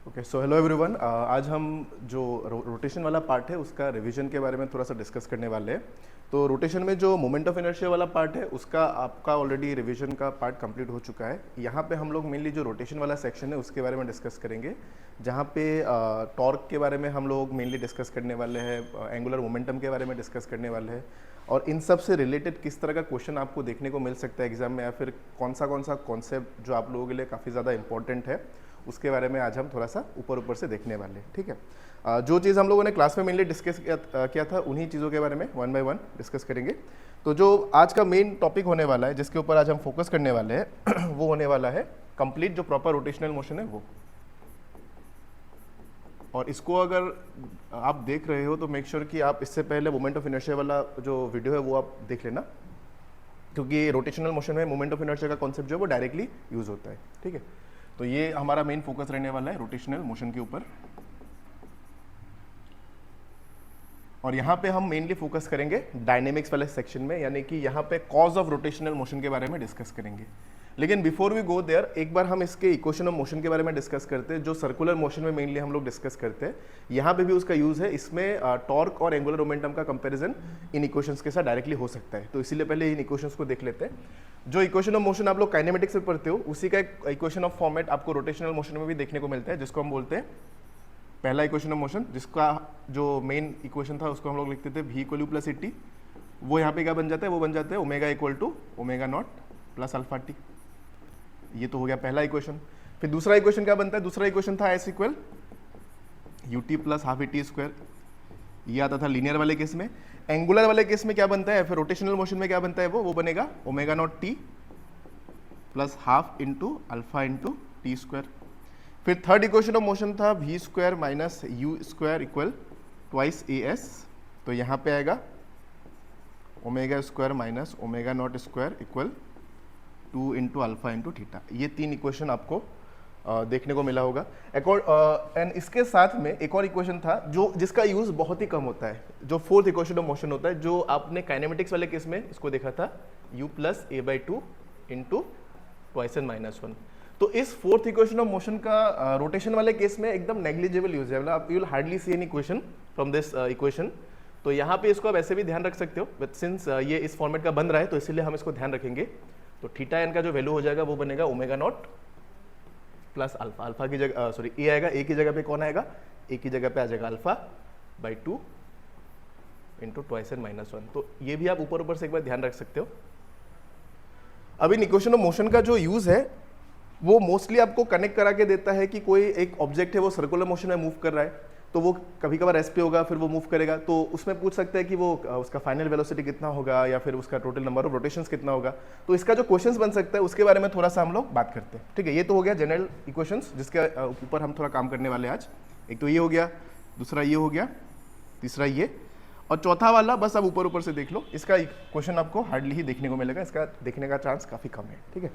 Okay, so hello everyone. आज हम जो रोटेशन वाला पार्ट है उसका रिवीजन के बारे में थोड़ा सा डिस्कस करने वाले हैं। तो रोटेशन में जो मोमेंट ऑफ इनर्शिया वाला पार्ट है उसका आपका ऑलरेडी रिवीजन का पार्ट कंप्लीट हो चुका है। यहाँ पे हम लोग मेनली जो रोटेशन वाला सेक्शन है उसके बारे में डिस्कस करेंगे, जहाँ पे टॉर्क के बारे में हम लोग मेनली डिस्कस करने वाले हैं, एंगुलर मोमेंटम के बारे में डिस्कस करने वाले हैं, और इन सब से रिलेटेड किस तरह का क्वेश्चन आपको देखने को मिल सकता है एग्जाम में, या फिर कौन सा कॉन्सेप्ट जो आप लोगों के लिए काफ़ी ज़्यादा इंपॉर्टेंट है उसके बारे में आज हम थोड़ा सा ऊपर से देखने वाले हैं। ठीक है, जो चीज़ हम लोगों ने क्लास में मेनली डिस्कस किया था उन्हीं चीज़ों के बारे में वन बाय वन डिस्कस करेंगे। तो जो आज का मेन टॉपिक होने वाला है, जिसके ऊपर आज हम फोकस करने वाले हैं वो होने वाला है कंप्लीट जो प्रॉपर रोटेशनल मोशन है वो। और इसको अगर आप देख रहे हो तो मेक श्योर कि आप इससे पहले मोमेंट ऑफ इनर्शिया वाला जो वीडियो है वो आप देख लेना, क्योंकि रोटेशनल मोशन में मोमेंट ऑफ इनर्शिया का कॉन्सेप्ट जो है वो डायरेक्टली यूज होता है। ठीक है, तो ये हमारा मेन फोकस रहने वाला है रोटेशनल मोशन के ऊपर। और यहाँ पे हम मेनली फोकस करेंगे डायनेमिक्स वाले सेक्शन में, यानी कि यहाँ पे कॉज ऑफ रोटेशनल मोशन के बारे में डिस्कस करेंगे। लेकिन बिफोर वी गो देयर एक बार हम इसके इक्वेशन ऑफ मोशन के बारे में डिस्कस करते हैं, जो सर्कुलर मोशन में मेनली हम लोग डिस्कस करते हैं। यहाँ पे भी उसका यूज है, इसमें टॉर्क और एंगुलर मोमेंटम का कंपैरिजन इन इक्वेशंस के साथ डायरेक्टली हो सकता है। तो इसीलिए पहले इन इक्वेशंस को देख लेते हैं। जो इक्वेशन ऑफ मोशन आप लोग काइनेमेटिक्स में पढ़ते हो उसी का एक इक्वेशन ऑफ फॉर्मेट आपको रोटेशनल मोशन में भी देखने को मिलता है, जिसको हम बोलते हैं पहला इक्वेशन ऑफ मोशन, जिसका जो मेन इक्वेशन था उसको हम लोग लिखते थे v equal two plus T. वो यहाँ पे क्या बन जाता है, वो बन जाता है omega equal to omega naught plus alpha T. ये तो हो गया पहला इक्वेशन। फिर दूसरा इक्वेशन क्या बनता है, दूसरा इक्वेशन था S equal U T plus half A T square. ये आता था लीनियर वाले केस में। एंगुलर वाले केस में क्या बनता है, फिर रोटेशनल मोशन में क्या बनता है, वो बनेगा omega naught T plus half into alpha into T square. फिर थर्ड इक्वेशन ऑफ मोशन था V square minus U square equal twice A S. तो यहाँ पे आएगा omega square minus omega naught square equal 2 into alpha into theta. ये तीन equation आपको देखने को मिला होगा। एंड इसके साथ में एक और इक्वेशन था जो जिसका यूज बहुत ही कम होता है, जो फोर्थ इक्वेशन ऑफ मोशन होता है, जो आपने काइनेमेटिक्स वाले केस में इसको देखा था, u plus A by two into twice N minus one. तो इस फोर्थ इक्वेशन ऑफ मोशन का रोटेशन वाले केस में एकदम नेग्लिजिबल यूज है, मतलब आप you will hardly see an equation from this equation. तो यहाँ पे इसको आप ऐसे भी ध्यान रख सकते हो, बट सिंस ये इस फॉर्मेट का बन रहा है तो इसीलिए हम इसको ध्यान रखेंगे। तो थीटा एन का जो वैल्यू हो जाएगा वो बनेगा omega naught plus alpha. Alpha की जगह सॉरी ए आएगा, ए की जगह पे कौन आएगा, ए की जगह पे आ जाएगा alpha by two into twice N minus one. तो ये भी आप ऊपर से एक बार ध्यान रख सकते हो। अब इन इक्वेशन ऑफ मोशन का जो यूज है वो मोस्टली आपको कनेक्ट करा के देता है कि कोई एक ऑब्जेक्ट है वो सर्कुलर मोशन में मूव कर रहा है, तो वो कभी कभार रेस्ट पे होगा, फिर वो मूव करेगा, तो उसमें पूछ सकते हैं कि वो उसका फाइनल वेलोसिटी कितना होगा या फिर उसका टोटल नंबर ऑफ रोटेशंस कितना होगा। तो इसका जो क्वेश्चंस बन सकता है उसके बारे में थोड़ा सा हम लोग बात करते हैं। ठीक है, ये तो हो गया जनरल इक्वेशंस जिसके ऊपर हम थोड़ा काम करने वाले हैं आज। एक तो ये हो गया, दूसरा ये हो गया, तीसरा ये, और चौथा वाला बस आप ऊपर से देख लो। इसका क्वेश्चन आपको हार्डली ही देखने को मिलेगा, इसका देखने का चांस काफी कम है। ठीक है,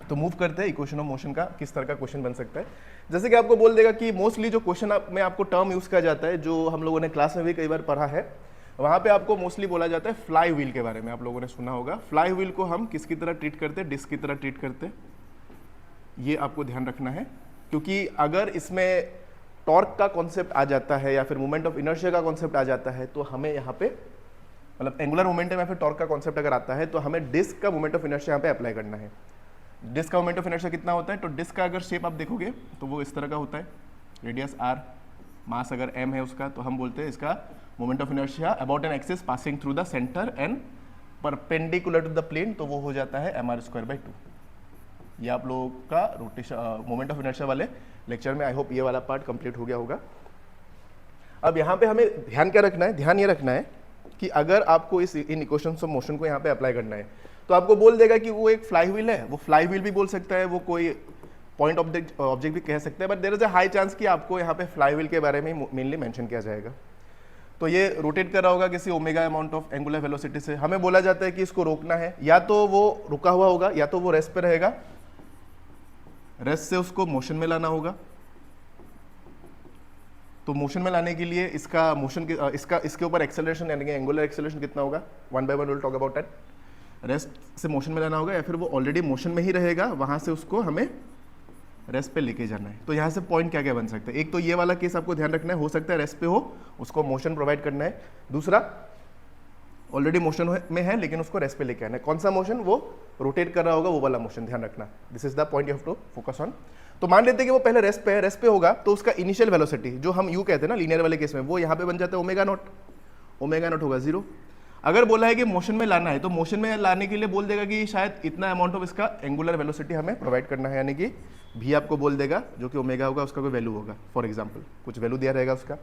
तो मूव करते हैं इक्वेशन ऑफ मोशन का किस तरह का क्वेश्चन बन सकता है। जैसे कि आपको बोल देगा कि मोस्टली जो क्वेश्चन में आपको टर्म यूज किया जाता है, जो हम लोगों ने क्लास में भी कई बार पढ़ा है, वहां पे आपको मोस्टली बोला जाता है फ्लाई व्हील के बारे में। आप लोगों ने सुना होगा फ्लाई व्हील को हम किसकी तरह ट्रीट करते हैं, डिस्क की तरह ट्रीट करते हैं। ये आपको ध्यान रखना है, क्योंकि अगर इसमें टॉर्क का कॉन्सेप्ट आ जाता है या फिर मोमेंट ऑफ इनर्शिया का कॉन्सेप्ट आ जाता है, तो हमें यहाँ पे मतलब एंगुलर मोमेंटम या फिर टॉर्क का कॉन्सेप्ट अगर आता है तो हमें डिस्क का मोमेंट ऑफ इनर्शिया यहाँ पे अप्लाई करना है। डिस्क का मोमेंट ऑफ इनर्शिया कितना होता है, तो डिस्क का अगर शेप आप देखोगे तो वो इस तरह का होता है, रेडियस r, मास अगर m है उसका, तो हम बोलते हैं इसका moment of inertia about an axis passing through the centre and perpendicular to the plane, तो वो हो जाता है mr स्क्वायर बाई टू। ये आप लोगों का रोटेशन मोमेंट ऑफ इनर्शिया वाले लेक्चर में आई होप ये वाला पार्ट कंप्लीट हो गया होगा। अब यहाँ पे हमें ध्यान क्या रखना है, ध्यान ये रखना है कि अगर आपको इन इक्वेशंस ऑफ मोशन को यहाँ पे अप्लाई करना है तो आपको बोल देगा कि वो एक फ्लाई व्हील है, वो फ्लाई व्हील भी बोल सकता है, वो कोई पॉइंट ऑब्जेक्ट भी कह सकता है, but there is a high chance कि आपको यहाँ पे फ्लाई व्हील के बारे में मेनली मेंशन किया जाएगा। तो ये रोटेट कर रहा होगा किसी omega amount of angular velocity से। हमें बोला जाता है कि इसको रोकना है, या तो वो रुका हुआ होगा या तो वो रेस्ट पे रहेगा, रेस्ट से उसको मोशन में लाना होगा। तो मोशन में लाने के लिए इसका मोशन इसके ऊपर एक्सेलरेशन यानी कि एंगुलर एक्सेलरेशन कितना होगा, one by one will talk about that. Rest से मोशन में लाना होगा या फिर वो ऑलरेडी मोशन में ही रहेगा, वहां से उसको हमें रेस्ट पे लेके जाना है। तो यहाँ से पॉइंट क्या क्या बन सकता है, एक तो ये वाला केस आपको ध्यान रखना है, हो सकता है रेस्ट पे हो, उसको मोशन प्रोवाइड करना है। दूसरा ऑलरेडी मोशन में है लेकिन उसको रेस्ट पे लेके आना है। कौन सा मोशन, वो रोटेट कर रहा होगा, वो वाला मोशन ध्यान रखना। This is the point you have to focus on. तो मान लेते हैं कि वो पहले रेस्ट पे है, रेस्ट पे होगा तो उसका इनिशियल वेलोसिटी जो हम यू कहते हैं ना लीनियर वाले केस में, वो यहाँ पे बन जाता है ओमेगा नॉट। ओमेगा नॉट होगा 0। अगर बोला है कि मोशन में लाना है तो मोशन में लाने के लिए बोल देगा कि शायद इतना अमाउंट ऑफ इसका एंगुलर वेलोसिटी हमें प्रोवाइड करना है, यानी कि भी आपको बोल देगा जो कि ओमेगा होगा, उसका कोई वैल्यू होगा, फॉर एग्जांपल कुछ वैल्यू दिया रहेगा उसका।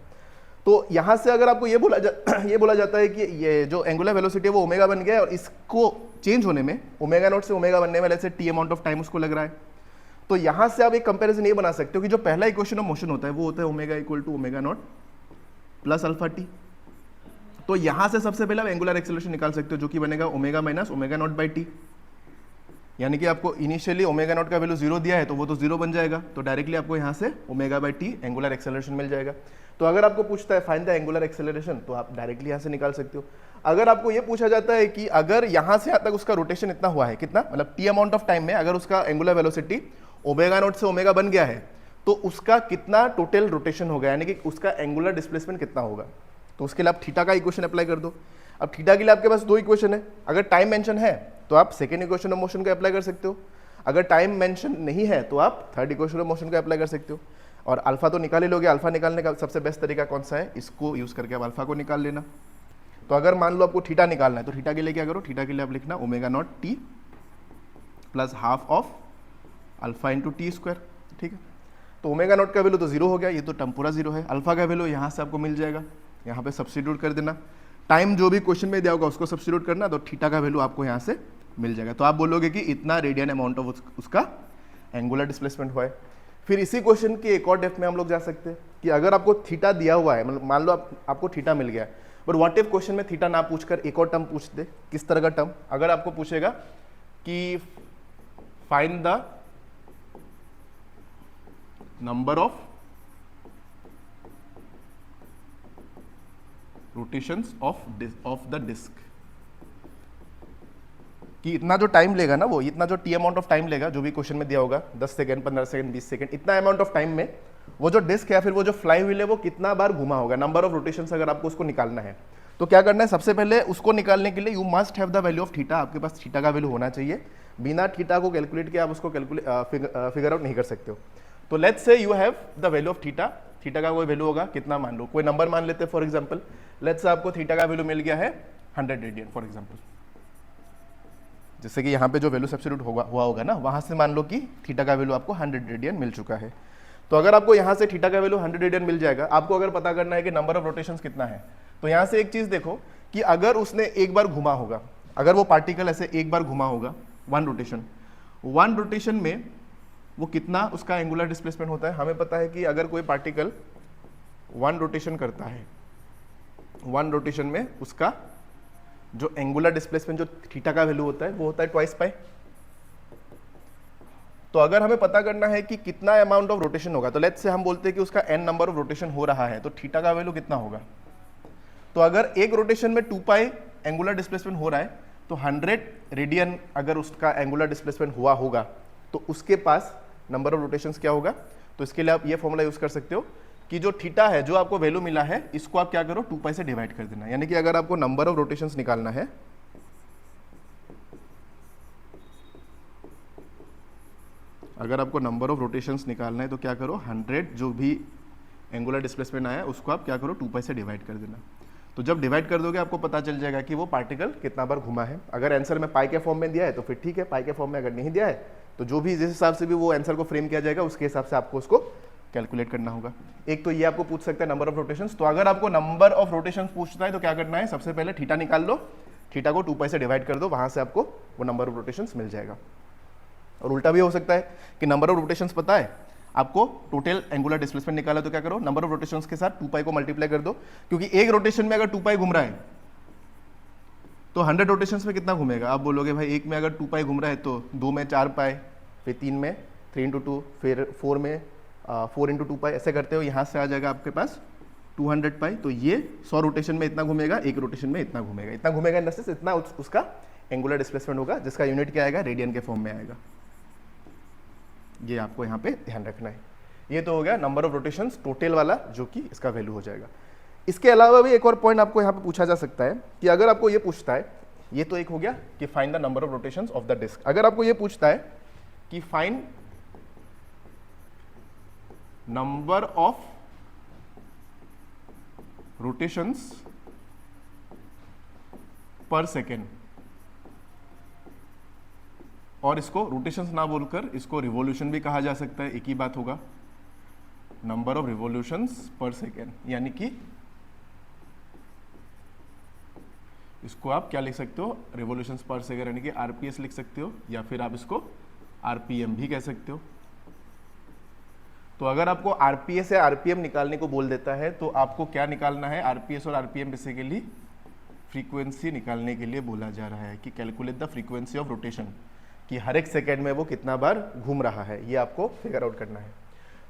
तो यहाँ से अगर आपको ये बोला जाता है कि ये जो एंगुलर वेलोसिटी है वो ओमेगा बन गया है और इसको चेंज होने में ओमेगा नॉट से ओमेगा बनने में जैसे टी अमाउंट ऑफ टाइम उसको लग रहा है, तो यहाँ से आप एक कंपेरिजन ये बना सकते हो कि जो पहला इक्वेशन ऑफ मोशन होता है वो होता है omega equal to omega naught plus alpha T. तो यहां से सबसे पहले आप एंगुलर एक्सेलरेशन निकाल सकते हो जो कि बनेगा omega minus omega not by T, यानी कि आपको इनिशियली ओमेगा नॉट का वैल्यू 0 दिया है तो वो तो 0 बन जाएगा, तो डायरेक्टली आपको यहां से omega by T angular acceleration मिल जाएगा। तो अगर आपको पूछता है फाइंड द एंगुलर एक्सेलरेशन तो आप डायरेक्टली यहां से निकाल सकते हो। अगर आपको ये पूछा जाता है कि अगर यहां से यहां तक उसका रोटेशन इतना हुआ है, कितना मतलब टी अमाउंट ऑफ टाइम में अगर उसका एंगुलर वेलोसिटी ओमेगा नॉट से ओमेगा बन गया है तो उसका कितना टोटल रोटेशन होगा, यानी कि उसका एंगुलर डिस्प्लेसमेंट कितना होगा। तो उसके लिए आप थीटा का इक्वेशन अप्लाई कर दो। अब थीटा के लिए आपके पास दो इक्वेशन है, अगर टाइम मेंशन है तो आप सेकेंड इक्वेशन ऑफ मोशन का अप्लाई कर सकते हो, अगर टाइम मेंशन नहीं है तो आप थर्ड इक्वेशन ऑफ मोशन का अप्लाई कर सकते हो। और अल्फा तो निकाल ही लोगे, अल्फा निकालने का सबसे बेस्ट तरीका कौन सा है, इसको यूज करके आप अल्फा को निकाल लेना। तो अगर मान लो आपको थीटा निकालना है तो थीटा के लिए क्या करो, थीटा के लिए आप लिखना omega naught T plus half of alpha into T square, ठीक है। तो ओमेगा नॉट का वैल्यू तो 0 हो गया, ये तो टर्म पूरा 0 है। अल्फा का वैल्यू यहाँ से आपको मिल जाएगा, यहाँ पे सब्स्टिट्यूट कर देना, टाइम जो भी क्वेश्चन में दिया होगा उसको सब्स्टिट्यूट करना, तो थीटा का वैल्यू आपको यहाँ से मिल जाएगा। तो आप बोलोगे कि इतना रेडियन अमाउंट ऑफ उसका एंगुलर डिस्प्लेसमेंट हुआ है। फिर इसी क्वेश्चन के एक और डेप्थ में हम लोग जा सकते हैं कि अगर आपको थीटा दिया हुआ है, मतलब मान लो आपको थीटा मिल गया, बट व्हाट इफ क्वेश्चन में थीटा ना पूछकर एक और टर्म पूछ दे। किस तरह का टर्म, अगर आपको पूछेगा कि find the number of rotations of the disc, कि इतना जो टाइम लेगा ना, वो इतना जो टी अमाउंट ऑफ टाइम लेगा जो भी क्वेश्चन में दिया होगा 10 सेकंड 15 सेकंड 20 सेकंड, इतना अमाउंट ऑफ टाइम में वो जो डिस्क है फिर वो जो फ्लाई व्हील है वो कितना बार घुमा होगा, नंबर ऑफ रोटेशंस अगर आपको उसको निकालना है तो क्या करना है, सबसे पहले उसको निकालने के लिए you must have the value of theta. आपके पास थीटा का वैल्यू होना चाहिए, बिना थीटा को कैलकुलेट किया आप उसको फिगर आउट नहीं कर सकते हो। तो let's say you have the value of theta, theta का कोई वैल्यू होगा, कितना मान लो, कोई नंबर मान लेते हैं फॉर एग्जांपल, लेट्स से आपको थीटा का वैल्यू मिल गया है 100 रेडियन फॉर एग्जांपल, जैसे कि यहाँ पे जो वैल्यू सब्स्टिट्यूट हुआ होगा ना, वहां से मान लो कि थीटा का वैल्यू आपको 100 रेडियन मिल चुका है। तो अगर आपको यहाँ से थीटा का वैल्यू 100 रेडियन मिल जाएगा, आपको अगर पता करना है कि नंबर ऑफ रोटेशंस कितना है, तो यहाँ से एक चीज देखो कि अगर उसने एक बार घुमा होगा, अगर वो पार्टिकल ऐसे एक बार घुमा होगा वन रोटेशन में वो कितना उसका एंगुलर डिस्प्लेसमेंट होता है। हमें पता है कि अगर कोई पार्टिकल वन रोटेशन करता है, वन रोटेशन में उसका जो एंगुलर डिस्प्लेसमेंट जो थीटा का वैल्यू होता है वो होता है ट्वाइस पाई। तो अगर हमें पता करना है कि कितना अमाउंट ऑफ रोटेशन होगा, तो लेट्स से हम बोलते हैं कि उसका n नंबर ऑफ रोटेशन हो रहा है, तो थीटा का वैल्यू कितना होगा। तो अगर एक रोटेशन में 2 पाई एंगुलर डिस्प्लेसमेंट हो रहा है तो 100 रेडियन अगर उसका एंगुलर डिस्प्लेसमेंट हुआ होगा तो उसके पास नंबर ऑफ रोटेशंस क्या होगा। तो इसके लिए आप ये फॉर्मूला यूज कर सकते हो कि जो थीटा है, जो आपको वैल्यू मिला है, इसको आप क्या करो 2 पाई से डिवाइड कर देना, यानी कि अगर आपको नंबर ऑफ रोटेशंस निकालना है, अगर आपको नंबर ऑफ रोटेशंस निकालना है तो क्या करो 100 जो भी एंगुलर डिस्प्लेसमेंट आया उसको आप क्या करो 2 पाई से डिवाइड कर देना। तो जब डिवाइड कर दोगे आपको पता चल जाएगा कि वो पार्टिकल कितना बार घुमा है। अगर आंसर में पाई के फॉर्म में दिया है तो फिर ठीक है, पाई के फॉर्म में अगर नहीं दिया है तो जो भी जिस हिसाब से भी वो आंसर को फ्रेम किया जाएगा उसके हिसाब से आपको उसको कैलकुलेट करना होगा। एक तो ये आपको पूछ सकता है नंबर ऑफ रोटेशंस। तो अगर आपको नंबर ऑफ रोटेशंस पूछता है तो क्या करना है, सबसे पहले थीटा निकाल लो, थीटा को 2 पाई से डिवाइड कर दो, वहां से आपको वो नंबर ऑफ रोटेशंस मिल जाएगा। और उल्टा भी हो सकता है कि नंबर ऑफ रोटेशंस पता है आपको, टोटल एंगुलर डिस्प्लेसमेंट निकाला तो क्या करो नंबर ऑफ रोटेशंस के साथ 2 पाई को मल्टीप्लाई कर दो, क्योंकि एक रोटेशन में अगर 2 पाई घूम रहा है तो 100 रोटेशंस में कितना घूमेगा। आप बोलोगे भाई एक में अगर 2 पाई घूम रहा है तो 2 में 4 पाई, फिर 3 में 3 इंटू 2, फिर 4 में 4 इंटू 2 पाई, ऐसे करते हो यहाँ से आ जाएगा आपके पास 200 पाई। तो ये 100 रोटेशन में इतना घूमेगा, एक रोटेशन में इतना घूमेगा, इतना घूमेगा इन द सेंस इतना उसका एंगुलर डिस्प्लेसमेंट होगा, जिसका यूनिट क्या आएगा, रेडियन के फॉर्म में आएगा। ये आपको यहाँ पे ध्यान रखना है। ये तो हो गया नंबर ऑफ रोटेशंस टोटल वाला, जो कि इसका वैल्यू हो जाएगा। इसके अलावा भी एक और पॉइंट आपको यहाँ पे पूछा जा सकता है कि अगर आपको ये पूछता है, ये तो एक हो गया कि find the number of rotations of the disc. अगर आपको ये पूछता है कि find number of rotations per second, और इसको रोटेशंस ना बोलकर इसको रिवॉल्यूशन भी कहा जा सकता है, एक ही बात होगा, नंबर ऑफ रिवॉल्यूशंस पर सेकेंड, यानी कि इसको आप क्या लिख सकते हो, रिवॉल्यूशंस पर सेकेंड यानी कि आरपीएस लिख सकते हो, या फिर आप इसको आरपीएम भी कह सकते हो। तो अगर आपको आरपीएस या आरपीएम निकालने को बोल देता है तो आपको क्या निकालना है, आरपीएस और आरपीएम बेसिकली फ्रीक्वेंसी निकालने के लिए बोला जा रहा है कि calculate the frequency of rotation, कि हर एक सेकेंड में वो कितना बार घूम रहा है, ये आपको फिगर आउट करना है।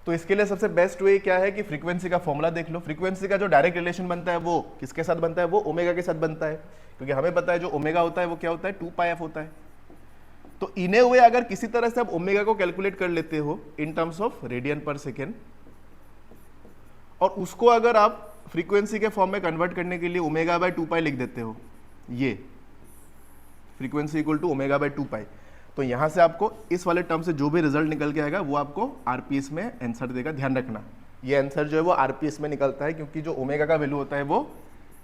तो इसके लिए सबसे बेस्ट वे क्या है कि फ्रीक्वेंसी का फॉर्मूला देख लो। फ्रीक्वेंसी का जो डायरेक्ट रिलेशन बनता है वो किसके साथ बनता है, वो ओमेगा के साथ बनता है, क्योंकि हमें पता है जो ओमेगा होता है वो क्या होता है, 2πf होता है। तो इने हुए अगर किसी तरह से आप ओमेगा को कैलकुलेट कर लेते हो इन टर्म्स ऑफ रेडियन पर सेकेंड, और उसको अगर आप फ्रीक्वेंसी के फॉर्म में कन्वर्ट करने के लिए ओमेगा बाय 2π लिख देते हो, ये frequency equal to omega by 2π, तो यहां से आपको इस वाले टर्म से जो भी रिजल्ट निकल के आएगा वो आपको आरपीएस में आंसर देगा। ध्यान रखना, ये आंसर जो है वो आरपीएस में निकलता है, क्योंकि जो ओमेगा का वैल्यू होता है वो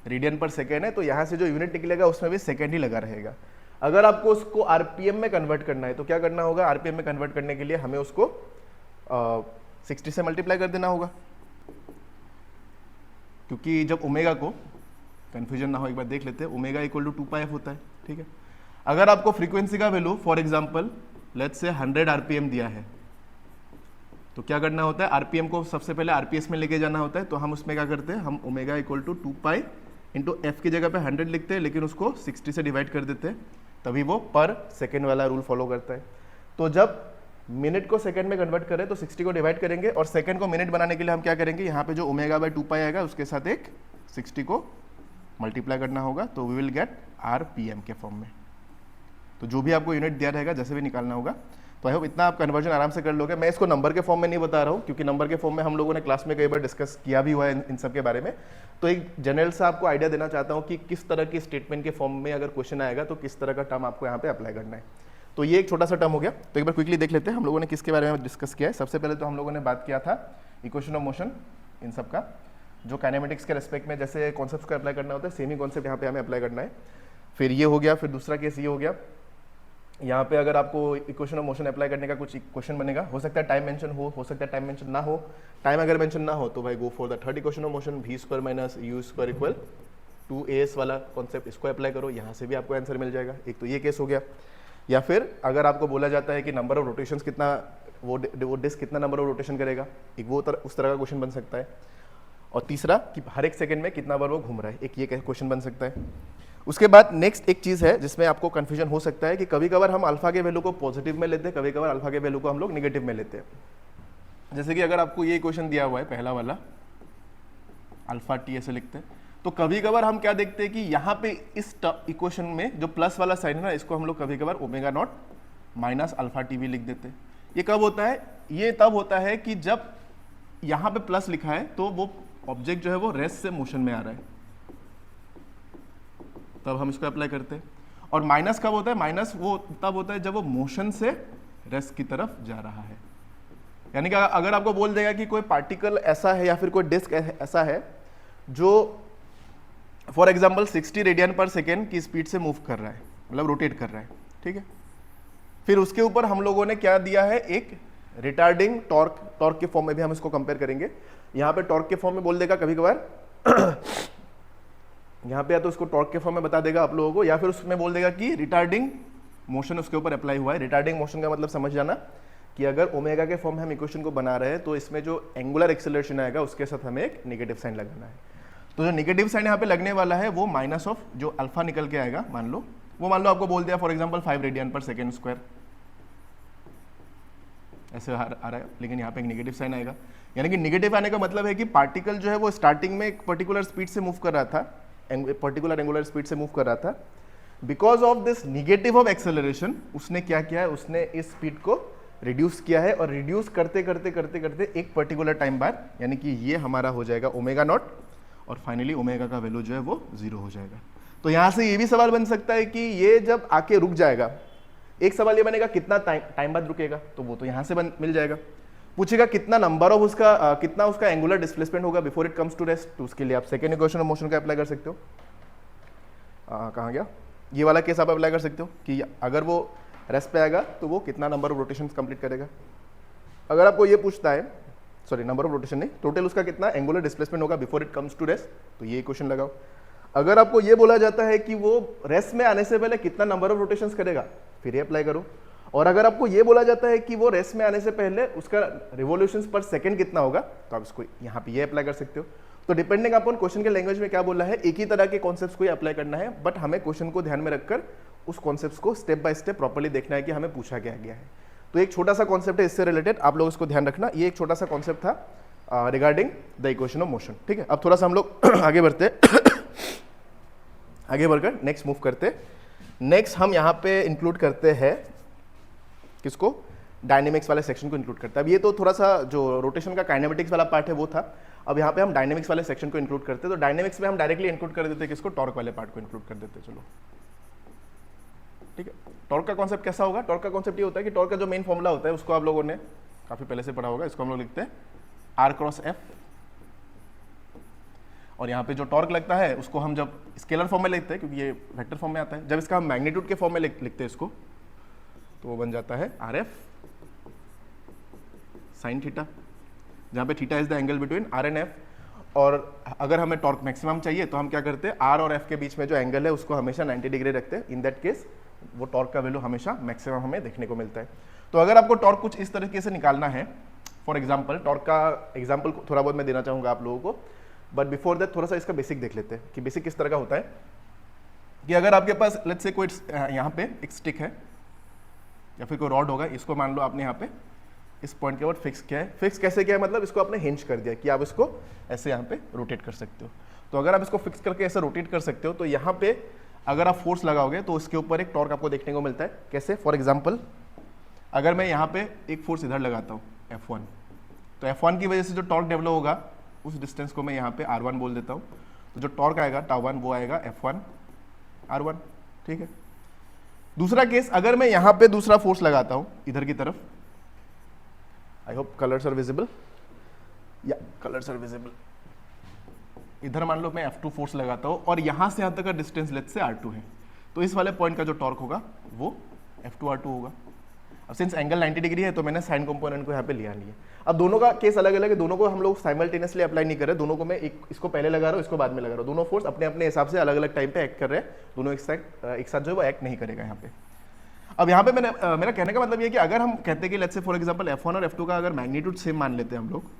रेडियन पर सेकेंड है, तो यहां से जो यूनिट निकलेगा उसमें भी सेकेंड ही लगा रहेगा। अगर आपको उसको आरपीएम में कन्वर्ट करना है तो क्या करना होगा, आरपीएम में कन्वर्ट करने के लिए हमें उसको 60 से मल्टीप्लाई कर देना होगा, क्योंकि जब ओमेगा को कंफ्यूजन ना हो एक बार देख लेते हैं, ओमेगा इक्वल टू 2πf होता है, ठीक है। अगर आपको फ्रीक्वेंसी का value for example let's say 100 RPM दिया है, तो क्या करना होता है, आरपीएम को सबसे पहले आरपीएस में लेके जाना होता है। तो हम उसमें क्या करते हैं, हम omega equal to 2π into F की जगह पे 100 लिखते हैं, लेकिन उसको 60 से डिवाइड कर देते हैं, तभी वो पर सेकेंड वाला रूल फॉलो करता है। तो जब मिनट को सेकंड में कन्वर्ट करें तो 60 को डिवाइड करेंगे, और सेकंड को मिनट बनाने के लिए हम क्या करेंगे, यहाँ पे जो ओमेगा बाय 2π आएगा उसके साथ एक 60 को मल्टीप्लाई करना होगा, तो वी विल गेट आरपीएम के फॉर्म में। तो जो भी आपको यूनिट दिया रहेगा जैसे भी निकालना होगा, तो आई होप इतना आप कन्वर्जन आराम से कर लोगे। मैं इसको नंबर के फॉर्म में नहीं बता रहा हूँ, क्योंकि नंबर के फॉर्म में हम लोगों ने क्लास में कई बार डिस्कस किया भी हुआ है इन सब के बारे में। तो एक जनरल सा आपको आइडिया देना चाहता हूँ कि किस तरह की स्टेटमेंट के फॉर्म में अगर क्वेश्चन आएगा तो किस तरह का टर्म आपको यहाँ पे अप्लाई करना है। तो ये एक छोटा सा टर्म हो गया। तो एक बार क्विकली देख लेते हैं हम लोगों ने किसके बारे में डिस्कस किया है। सबसे पहले तो हम लोगों ने बात किया था इक्वेशन ऑफ मोशन, इन सब का जो काइनेमेटिक्स के रेस्पेक्ट में जैसे कॉन्सेप्ट को अप्लाई करना होता है, सेम ही कॉन्सेप्ट यहाँ पे हमें अप्लाई करना है। फिर ये हो गया, फिर दूसरा केस ये हो गया, यहाँ पे अगर आपको इक्वेशन ऑफ मोशन अप्लाई करने का कुछ क्वेश्चन बनेगा, हो सकता है टाइम मेंशन हो सकता है टाइम मेंशन ना हो। टाइम अगर मेंशन ना हो तो भाई go for the third equation of motion, v square minus u square equal 2as वाला कॉन्सेप्ट, इसको अप्लाई करो, यहाँ से भी आपको आंसर मिल जाएगा। एक तो ये केस हो गया। या फिर अगर आपको बोला जाता है कि नंबर ऑफ रोटेशंस कितना, वो डिस्क कितना नंबर ऑफ रोटेशन करेगा, एक वो उस तरह का क्वेश्चन बन सकता है। और तीसरा कि हर एक सेकंड में कितना बार वो घूम रहा है, एक ये क्वेश्चन बन सकता है। उसके बाद नेक्स्ट एक चीज़ है जिसमें आपको कंफ्यूजन हो सकता है कि कभी कभार हम अल्फा के वैल्यू को पॉजिटिव में लेते हैं, कभी कभार अल्फा के वैल्यू को हम लोग नेगेटिव में लेते हैं। जैसे कि अगर आपको ये क्वेश्चन दिया हुआ है पहला वाला, अल्फा टी ऐसे लिखते हैं, तो कभी कभार हम क्या देखते हैं कि यहाँ पे इस इक्वेशन में जो प्लस वाला साइन है ना, इसको हम लोग कभी कभार omega naught minus alpha T भी लिख देते हैं। ये कब होता है, ये तब होता है कि जब यहाँ पे प्लस लिखा है तो वो ऑब्जेक्ट जो है वो रेस्ट से मोशन में आ रहा है, तब हम इसको अप्लाई करते हैं। और माइनस कब होता है, माइनस वो तब होता है जब वो मोशन से रेस्ट की तरफ जा रहा है। यानी कि अगर आपको बोल देगा कि कोई पार्टिकल ऐसा है या फिर कोई डिस्क ऐसा है जो फॉर एग्जांपल 60 रेडियन पर सेकेंड की स्पीड से मूव कर रहा है, मतलब रोटेट कर रहा है, ठीक है। फिर उसके ऊपर हम लोगों ने क्या दिया है, एक रिटार्डिंग टॉर्क के फॉर्म में भी हम इसको कंपेयर करेंगे। यहाँ पे टॉर्क के फॉर्म में बोल देगा कभी कभार यहाँ पे या तो उसको टॉर्क के फॉर्म में बता देगा आप लोगों को, या फिर उसमें बोल देगा कि रिटार्डिंग मोशन उसके ऊपर अप्लाई हुआ है। रिटार्डिंग मोशन का मतलब समझ जाना कि अगर ओमेगा के फॉर्म में हम इक्वेशन को बना रहे हैं तो इसमें जो एंगुलर एक्सेलरेशन आएगा उसके साथ हमें एक नेगेटिव साइन लगाना है। तो जो नेगेटिव साइन यहाँ पे लगने वाला है वो माइनस ऑफ जो अल्फा निकल के आएगा, मान लो आपको बोल दिया फॉर एग्जाम्पल 5 रेडियन पर सेकेंड स्क्वायर ऐसे आ रहा है, लेकिन यहाँ पे एक नेगेटिव साइन आएगा। यानी कि नेगेटिव आने का मतलब है कि पार्टिकल जो है वो स्टार्टिंग में एक पर्टिकुलर स्पीड से मूव कर रहा था, पर्टिकुलर एंगुलर स्पीड से मूव कर रहा था। Because of this negative of acceleration उसने क्या किया है, उसने इस स्पीड को रिड्यूस किया है, और रिड्यूस करते करते करते करते एक पर्टिकुलर टाइम बाद, यानी कि ये हमारा हो जाएगा ओमेगा नॉट, और फाइनली ओमेगा का वैल्यू जो है वो 0 हो जाएगा। तो यहां से ये भी सवाल बन सकता है कि ये जब आके रुक जाएगा, एक सवाल ये बनेगा कितना टाइम बाद रुकेगा, तो वो तो यहां से मिल जाएगा। पूछेगा कितना नंबर ऑफ उसका कितना उसका एंगुलर डिस्प्लेसमेंट होगा before it comes to rest, तो उसके लिए आप सेकेंड इक्वेशन ऑफ मोशन का अप्लाई कर सकते हो। कहाँ गया, ये वाला केस आप अप्लाई कर सकते हो कि अगर वो रेस्ट पे आएगा तो वो कितना नंबर ऑफ रोटेशंस कंप्लीट करेगा। अगर आपको ये पूछता है, सॉरी नंबर ऑफ रोटेशन नहीं, टोटल उसका कितना एंगुलर डिस्प्लेसमेंट होगा before it comes to rest, तो ये क्वेश्चन लगाओ। अगर आपको ये बोला जाता है कि वो रेस्ट में आने से पहले कितना नंबर ऑफ रोटेशंस करेगा, फिर ये अप्लाई करो। और अगर आपको ये बोला जाता है कि वो रेस्ट में आने से पहले उसका रिवॉल्यूशंस पर सेकंड कितना होगा, तो आप इसको यहाँ पे ये अप्लाई कर सकते हो। तो डिपेंडिंग अपॉन क्वेश्चन के लैंग्वेज में क्या बोला है, एक ही तरह के कॉन्सेप्ट्स को ही अप्लाई करना है, बट हमें क्वेश्चन को ध्यान में रखकर उस कॉन्सेप्ट्स को स्टेप बाय स्टेप प्रॉपर्ली देखना है कि हमें पूछा क्या गया है। तो एक छोटा सा कॉन्सेप्ट है इससे रिलेटेड, आप लोग इसको ध्यान रखना। ये एक छोटा सा कॉन्सेप्ट था regarding the equation of motion. ठीक है, अब थोड़ा सा हम लोग आगे बढ़ते आगे बढ़कर नेक्स्ट मूव करते। नेक्स्ट हम यहाँ पे इंक्लूड करते हैं किसको, डायनेमिक्स वाले सेक्शन को इंक्लूड करते हैं। अब ये तो थोड़ा सा जो रोटेशन का काइनेमेटिक्स वाला पार्ट है वो था, अब यहाँ पे हम डायनेमिक्स वाले सेक्शन को इंक्लूड करते हैं। तो डायनेमिक्स में हम डायरेक्टली इंक्लूड कर देते हैं किसको, टॉर्क वाले पार्ट को इंक्लूड कर देते हैं। चलो ठीक है, टॉर्क का कॉन्सेप्ट कैसा होगा, टॉर्क का कॉन्सेप्ट ये होता है कि टॉर्क का जो मेन फॉर्मूला होता है उसको आप लोगों ने काफी पहले से पढ़ा होगा, इसको हम लोग लिखते हैं R क्रॉस F, और यहाँ पे जो टॉर्क लगता है उसको हम जब स्केलर फॉर्म में लिखते हैं, क्योंकि ये वेक्टर फॉर्म में आता है, जब इसका हम मैग्नीट्यूड के फॉर्म में लिखते हैं इसको, तो वो बन जाता है RF साइन थीटा, जहाँ पे theta is the angle between R and F। और अगर हमें टॉर्क मैक्सिमम चाहिए तो हम क्या करते हैं, R और F के बीच में जो एंगल है उसको हमेशा 90 डिग्री रखते हैं। इन दैट केस वो टॉर्क का वैल्यू हमेशा मैक्सिमम हमें देखने को मिलता है। तो अगर आपको टॉर्क कुछ इस तरीके से निकालना है, फॉर एग्जाम्पल टॉर्क का एग्जाम्पल थोड़ा बहुत मैं देना चाहूँगा आप लोगों को, बट बिफोर दैट थोड़ा सा इसका बेसिक देख लेते हैं कि बेसिक किस तरह का होता है। कि अगर आपके पास लेट्स से कोई यहाँ पे एक स्टिक है या फिर कोई रॉड होगा, इसको मान लो आपने यहाँ पे इस पॉइंट के ऊपर फिक्स किया है। फिक्स कैसे किया है, मतलब इसको आपने हिंज कर दिया कि आप इसको ऐसे यहाँ पे रोटेट कर सकते हो। तो अगर आप इसको फिक्स करके ऐसे रोटेट कर सकते हो, तो यहाँ पे अगर आप फोर्स लगाओगे तो उसके ऊपर एक टॉर्क आपको देखने को मिलता है। कैसे, फॉर एग्जाम्पल अगर मैं यहाँ पे एक फोर्स इधर लगाता हूँ F1, तो F1 की वजह से जो टॉर्क डेवलप होगा उस डिस्टेंस को मैं यहाँ पे R1 बोल देता हूँ। तो जो टॉर्क आएगा τ1 वो आएगा F1 R1। ठीक है, दूसरा केस, अगर मैं यहाँ पे दूसरा फोर्स लगाता हूँ इधर की तरफ, I hope colours are visible, या कलर्स आर विजिबल, इधर मान लो मैं F2 फोर्स लगाता हूँ और यहाँ से यहाँ तक का डिस्टेंस लेट्स से R2 है, तो इस वाले पॉइंट का जो टॉर्क होगा वो F2 R2 होगा। अब सिंस एंगल 90 डिग्री है तो मैंने साइन कंपोनेंट को यहाँ पे लिया नहीं है। अब दोनों का केस अलग अलग है, दोनों को हम लोग साइमल्टेनियसली अप्लाई नहीं कर रहे, दोनों को मैं इसको पहले लगा रहा हूँ, इसको बाद में लगा रहा हूँ। दोनों फोर्स अपने अपने हिसाब से अलग अलग टाइम पे एक्ट कर रहे हैं, दोनों एक साथ जो है वो एक्ट नहीं करेगा यहाँ पे। अब यहाँ पे मेरा कहने का मतलब ये कि अगर हम कहते हैं कि let's say for example F1 और F2 का अगर मैग्नीट्यूड सेम मान लेते हैं हम लोग,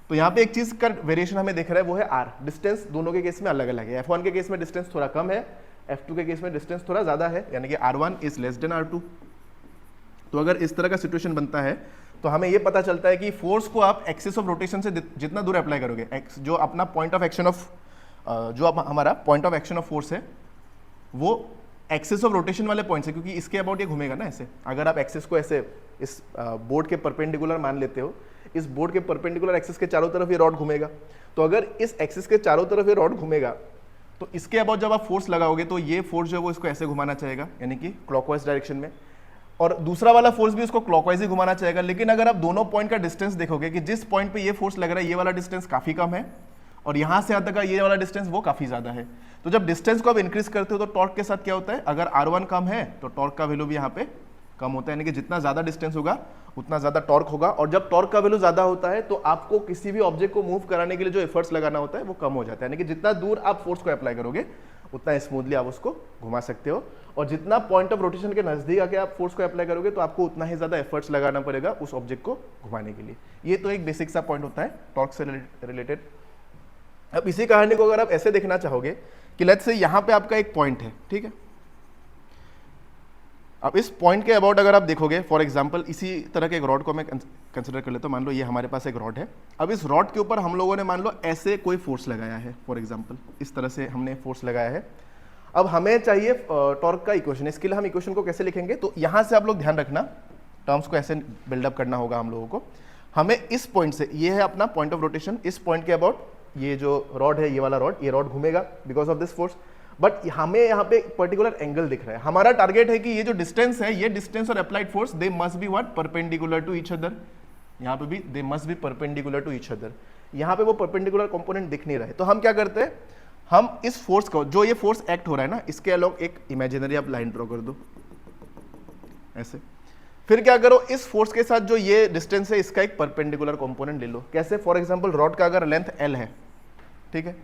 तो यहाँ पे एक चीज का वेरिएशन हमें दिख रहा है, वो है R। डिस्टेंस दोनों के केस में अलग अलग है। F1 के केस में डिस्टेंस थोड़ा कम है, F2 के केस में डिस्टेंस थोड़ा ज्यादा है, यानी कि R1 is less than R2। तो अगर इस तरह का सिचुएशन बनता है तो हमें ये पता चलता है कि फोर्स को आप एक्सिस ऑफ रोटेशन से जितना दूर अप्लाई करोगे, जो अपना पॉइंट ऑफ एक्शन ऑफ जो हमारा point of action of force है वो एक्सिस ऑफ रोटेशन वाले पॉइंट से, क्योंकि इसके अबाउट ये घूमेगा ना ऐसे। अगर आप एक्सिस को ऐसे इस बोर्ड के परपेंडिकुलर मान लेते हो, इस बोर्ड के परपेंडिकुलर एक्सिस के चारों तरफ ये रॉड घूमेगा, तो अगर इस एक्सिस के चारों तरफ ये रॉड घूमेगा तो इसके अबाउट जब आप फोर्स लगाओगे तो ये फोर्स जो है वो इसको ऐसे घुमाना चाहेगा, यानी कि क्लॉकवाइज डायरेक्शन में, और दूसरा वाला फोर्स भी उसको क्लॉकवाइज ही घुमाना चाहेगा। लेकिन अगर आप दोनों पॉइंट का डिस्टेंस देखोगे कि जिस पॉइंट पे ये फोर्स लग रहा है ये वाला डिस्टेंस काफी कम है और यहां से यहां तक का ये वाला डिस्टेंस वो काफी ज्यादा है, तो जब डिस्टेंस को आप इंक्रीज करते हो तो टॉर्क के साथ क्या होता है, अगर R1 कम है तो टॉर्क का वैल्यू भी यहाँ पे कम होता है, यानी कि जितना ज्यादा डिस्टेंस होगा उतना ज्यादा टॉर्क होगा। और जब टॉर्क का वैल्यू ज्यादा होता है तो आपको किसी भी ऑब्जेक्ट को मूव कराने के लिए जो एफर्ट्स लगाना होता है वो कम हो जाता है, यानी कि जितना दूर आप फोर्स को अप्लाई करोगे उतना स्मूथली आप उसको घुमा सकते हो, और जितना पॉइंट ऑफ रोटेशन के नजदीक आके आप फोर्स को अप्लाई करोगे तो आपको उतना ही ज्यादा एफर्ट्स लगाना पड़ेगा उस ऑब्जेक्ट को घुमाने के लिए। ये तो एक बेसिक सा पॉइंट होता है टॉर्क से रिलेटेड। अब इसी कहानी को अगर आप ऐसे देखना चाहोगे कि लेट्स से यहाँ पे आपका एक पॉइंट है, ठीक है, अब इस पॉइंट के अबाउट अगर आप देखोगे, फॉर एग्जांपल इसी तरह के एक रॉड को मैं कंसिडर कर लेता हूँ, मान लो ये हमारे पास एक रॉड है। अब इस रॉड के ऊपर हम लोगों ने मान लो ऐसे कोई फोर्स लगाया है, फॉर एग्जांपल इस तरह से हमने फोर्स लगाया है। अब हमें चाहिए टॉर्क का इक्वेशन, इसके लिए हम इक्वेशन को कैसे लिखेंगे, तो यहाँ से आप लोग ध्यान रखना टर्म्स को ऐसे बिल्डअप करना होगा हम लोगों को। हमें इस पॉइंट से, ये है अपना पॉइंट ऑफ रोटेशन, इस पॉइंट के अबाउट ये जो रॉड है, ये वाला रॉड, ये रॉड घूमेगा because of this force, but हमें यहाँ पे पर्टिकुलर एंगल दिख रहा है। हमारा टारगेट है कि ये जो डिस्टेंस है, ये डिस्टेंस और applied force they must be what, perpendicular to each other. यहाँ पे भी they must be perpendicular to each other. यहाँ पे वो परपेंडिकुलर कंपोनेंट दिख नहीं रहा है, तो हम क्या करते हैं, हम इस फोर्स को, जो ये फोर्स एक्ट हो रहा है ना, इसके अलोंग एक इमेजिनरी आप लाइन ड्रॉ कर दो ऐसे। फिर क्या करो, इस फोर्स के साथ जो ये डिस्टेंस है, इसका एक परपेंडिकुलर कंपोनेंट ले लो। कैसे? फॉर एग्जांपल रॉड का अगर लेंथ L है, ठीक है,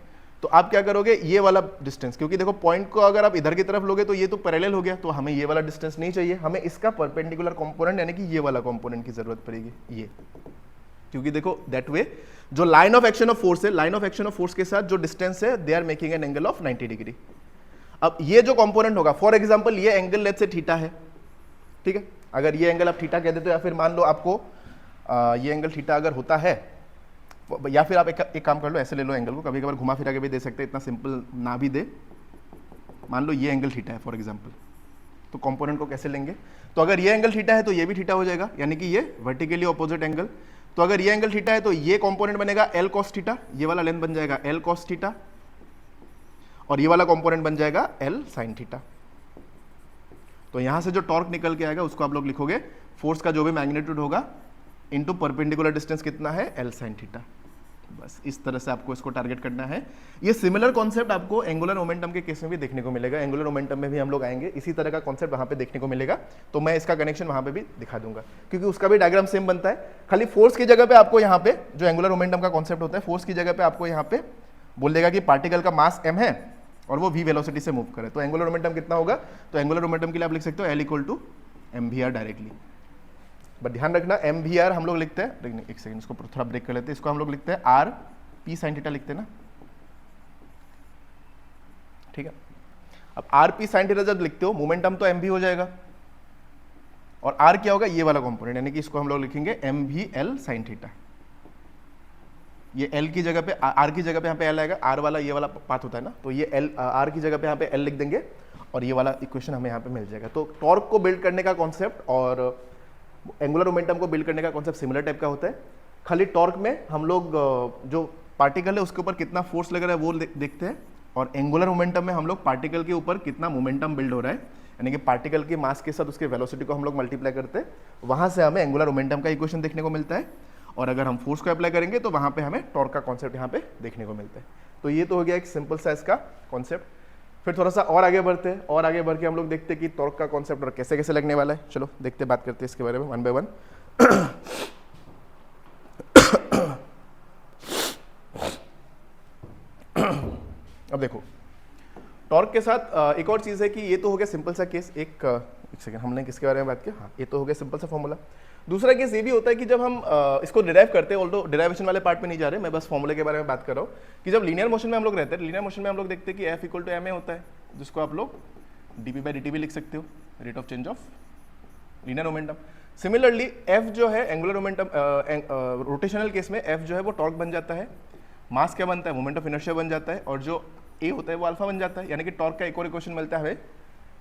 तो आप क्या करोगे, ये वाला डिस्टेंस, क्योंकि देखो पॉइंट को अगर आप इधर की तरफ लोगे तो ये तो पैरेलल हो गया, तो हमें ये वाला डिस्टेंस नहीं चाहिए, हमें इसका परपेंडिकुलर कंपोनेंट यानी कि ये वाला कंपोनेंट की जरूरत पड़ेगी, ये। क्योंकि देखो दैट वे जो line of action of force है, line of action of force के साथ जो डिस्टेंस है, they are making an angle of 90 degree. अब ये जो कंपोनेंट होगा, फॉर एग्जांपल ये एंगल लेट्स से थीटा है, ठीक है, अगर ये एंगल आप थीटा कह देते हो, या फिर मान लो आपको ये एंगल थीटा अगर होता है, या फिर आप एक काम कर लो, ऐसे ले लो एंगल को, कभी कभार घुमा फिरा के भी दे सकते हैं, इतना सिंपल ना भी दे। मान लो ये एंगल थीटा है फॉर एग्जांपल, तो कंपोनेंट को कैसे लेंगे, तो अगर ये एंगल थीटा है तो ये भी थीटा हो जाएगा, यानी कि ये वर्टिकली ऑपोजिट एंगल। तो अगर ये एंगल थीटा है तो ये कंपोनेंट बनेगा L cos थीटा, ये वाला लेंथ बन जाएगा L cos थीटा, और ये वाला कंपोनेंट बन जाएगा L sin थीटा। तो यहां से जो टॉर्क निकल के आएगा उसको आप लोग लिखोगे फोर्स का जो भी मैग्नीट्यूड होगा इनटू परपेंडिकुलर डिस्टेंस कितना है, L sin थीटा। बस इस तरह से आपको इसको टारगेट करना है। ये सिमिलर कॉन्सेप्ट आपको एंगुलर मोमेंटम के केस में भी देखने को मिलेगा, एंगुलर मोमेंटम में भी हम लोग आएंगे, इसी तरह का कॉन्सेप्ट वहां पे देखने को मिलेगा, तो मैं इसका कनेक्शन वहां पे भी दिखा दूंगा, क्योंकि उसका भी डायग्राम सेम बनता है। खाली फोर्स की जगह पे आपको यहाँ पे जो एंगुलर मोमेंटम का कॉन्सेप्ट होता है, फोर्स की जगह पे आपको यहाँ पे बोल देगा कि पार्टिकल का मास m है और वो v वेलोसिटी से मूव करे, तो एंगुलर मोमेंटम कितना होगा, तो एंगुलर मोमेंटम के लिए आप लिख सकते हो L equal to mvr directly. But ध्यान रखना mvr हम लोग लिखते हैं, लेकिन एक सेकंड इसको थोड़ा ब्रेक कर लेते हैं, इसको हम लोग लिखते हैं r p sin थीटा लिखते हैं ना, ठीक है। अब r p sin थीटा जब लिखते हो, मोमेंटम तो mv हो जाएगा, और r क्या होगा, ये वाला कंपोनेंट, यानी कि इसको हम लोग लिखेंगे mvl sin थीटा। ये L की जगह पे, R की जगह पे यहाँ पे L आएगा, R वाला ये वाला पाथ होता है ना, तो ये L R की जगह पे यहाँ पे L लिख देंगे, और ये वाला इक्वेशन हमें यहाँ पे मिल जाएगा। तो टॉर्क को बिल्ड करने का कॉन्सेप्ट और एंगुलर मोमेंटम को बिल्ड करने का कॉन्सेप्ट सिमिलर टाइप का होता है। खाली टॉर्क में हम लोग जो पार्टिकल है उसके ऊपर कितना फोर्स लग रहा है वो देखते हैं, और एंगुलर मोमेंटम में हम लोग पार्टिकल के ऊपर कितना मोमेंटम बिल्ड हो रहा है, यानी कि पार्टिकल के मास के साथ उसके वेलोसिटी को हम लोग मल्टीप्लाई करते हैं, वहां से हमें एंगुलर मोमेंटम का इक्वेशन देखने को मिलता है। और अगर हम फोर्स को अप्लाई करेंगे तो वहां पे हमें टॉर्क का कॉन्सेप्ट यहाँ पे देखने को मिलता है। तो ये तो हो गया एक सिंपल सा इसका कॉन्सेप्ट। फिर थोड़ा सा और आगे बढ़ते हैं, और आगे बढ़ के हम लोग देखते हैं कि टॉर्क का कॉन्सेप्ट और कैसे कैसे लगने वाला है। चलो देखते बात करते हैं इसके बारे में वन बाय वन। अब देखो टॉर्क के साथ एक और चीज है कि ये तो हो गया सिंपल सा केस, एक सेकंड हमने किसके बारे में बात की, हाँ ये तो हो गया सिंपल सा फॉर्मूला। दूसरा केस ये भी होता है कि जब हम इसको डिराइव करते हैं, ऑल्दो डिराइवेशन वाले पार्ट पे नहीं जा रहे, मैं बस फॉर्मूले के बारे में बात कर रहा हूँ, कि जब लीनियर मोशन में हम लोग रहते हैं, लीनियर मोशन में हम लोग देखते हैं कि F इक्वल टू ma होता है, जिसको आप लोग dp/dt भी लिख सकते हो, rate of change of linear momentum. Similarly F जो है एंगुलर मोमेंटम, रोटेशनल केस में F जो है वो टॉर्क बन जाता है, मास क्या बनता है, मोमेंट ऑफ इनर्शिया बन जाता है, और जो A होता है वो अल्फा बन जाता है, यानी कि टॉर्क का एक और इक्वेशन मिलता है हमें,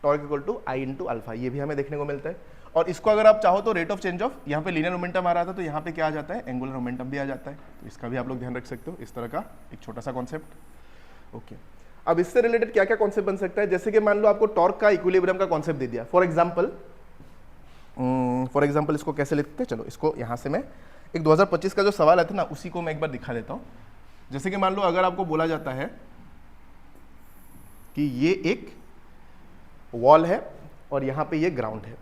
torque equal to I into alpha, ये भी हमें देखने को मिलता है। और इसको अगर आप चाहो तो रेट ऑफ चेंज ऑफ, यहाँ पे लीनियर मोमेंटम आ रहा था तो यहाँ पे क्या आ जाता है, एंगुलर मोमेंटम भी आ जाता है, तो इसका भी आप लोग ध्यान रख सकते हो, इस तरह का एक छोटा सा कॉन्सेप्ट। ओके, अब इससे रिलेटेड क्या क्या कॉन्सेप्ट बन सकता है, जैसे कि मान लो आपको टॉर्क का इक्विलिब्रियम का कॉन्सेप्ट दे दिया, फॉर एग्जाम्पल इसको कैसे लिखते हैं, चलो इसको यहाँ से मैं एक 2025 का जो सवाल आया था ना उसी को मैं एक बार दिखा देता हूँ। जैसे कि मान लो अगर आपको बोला जाता है कि ये एक वॉल है और यहाँ पे ये ग्राउंड है,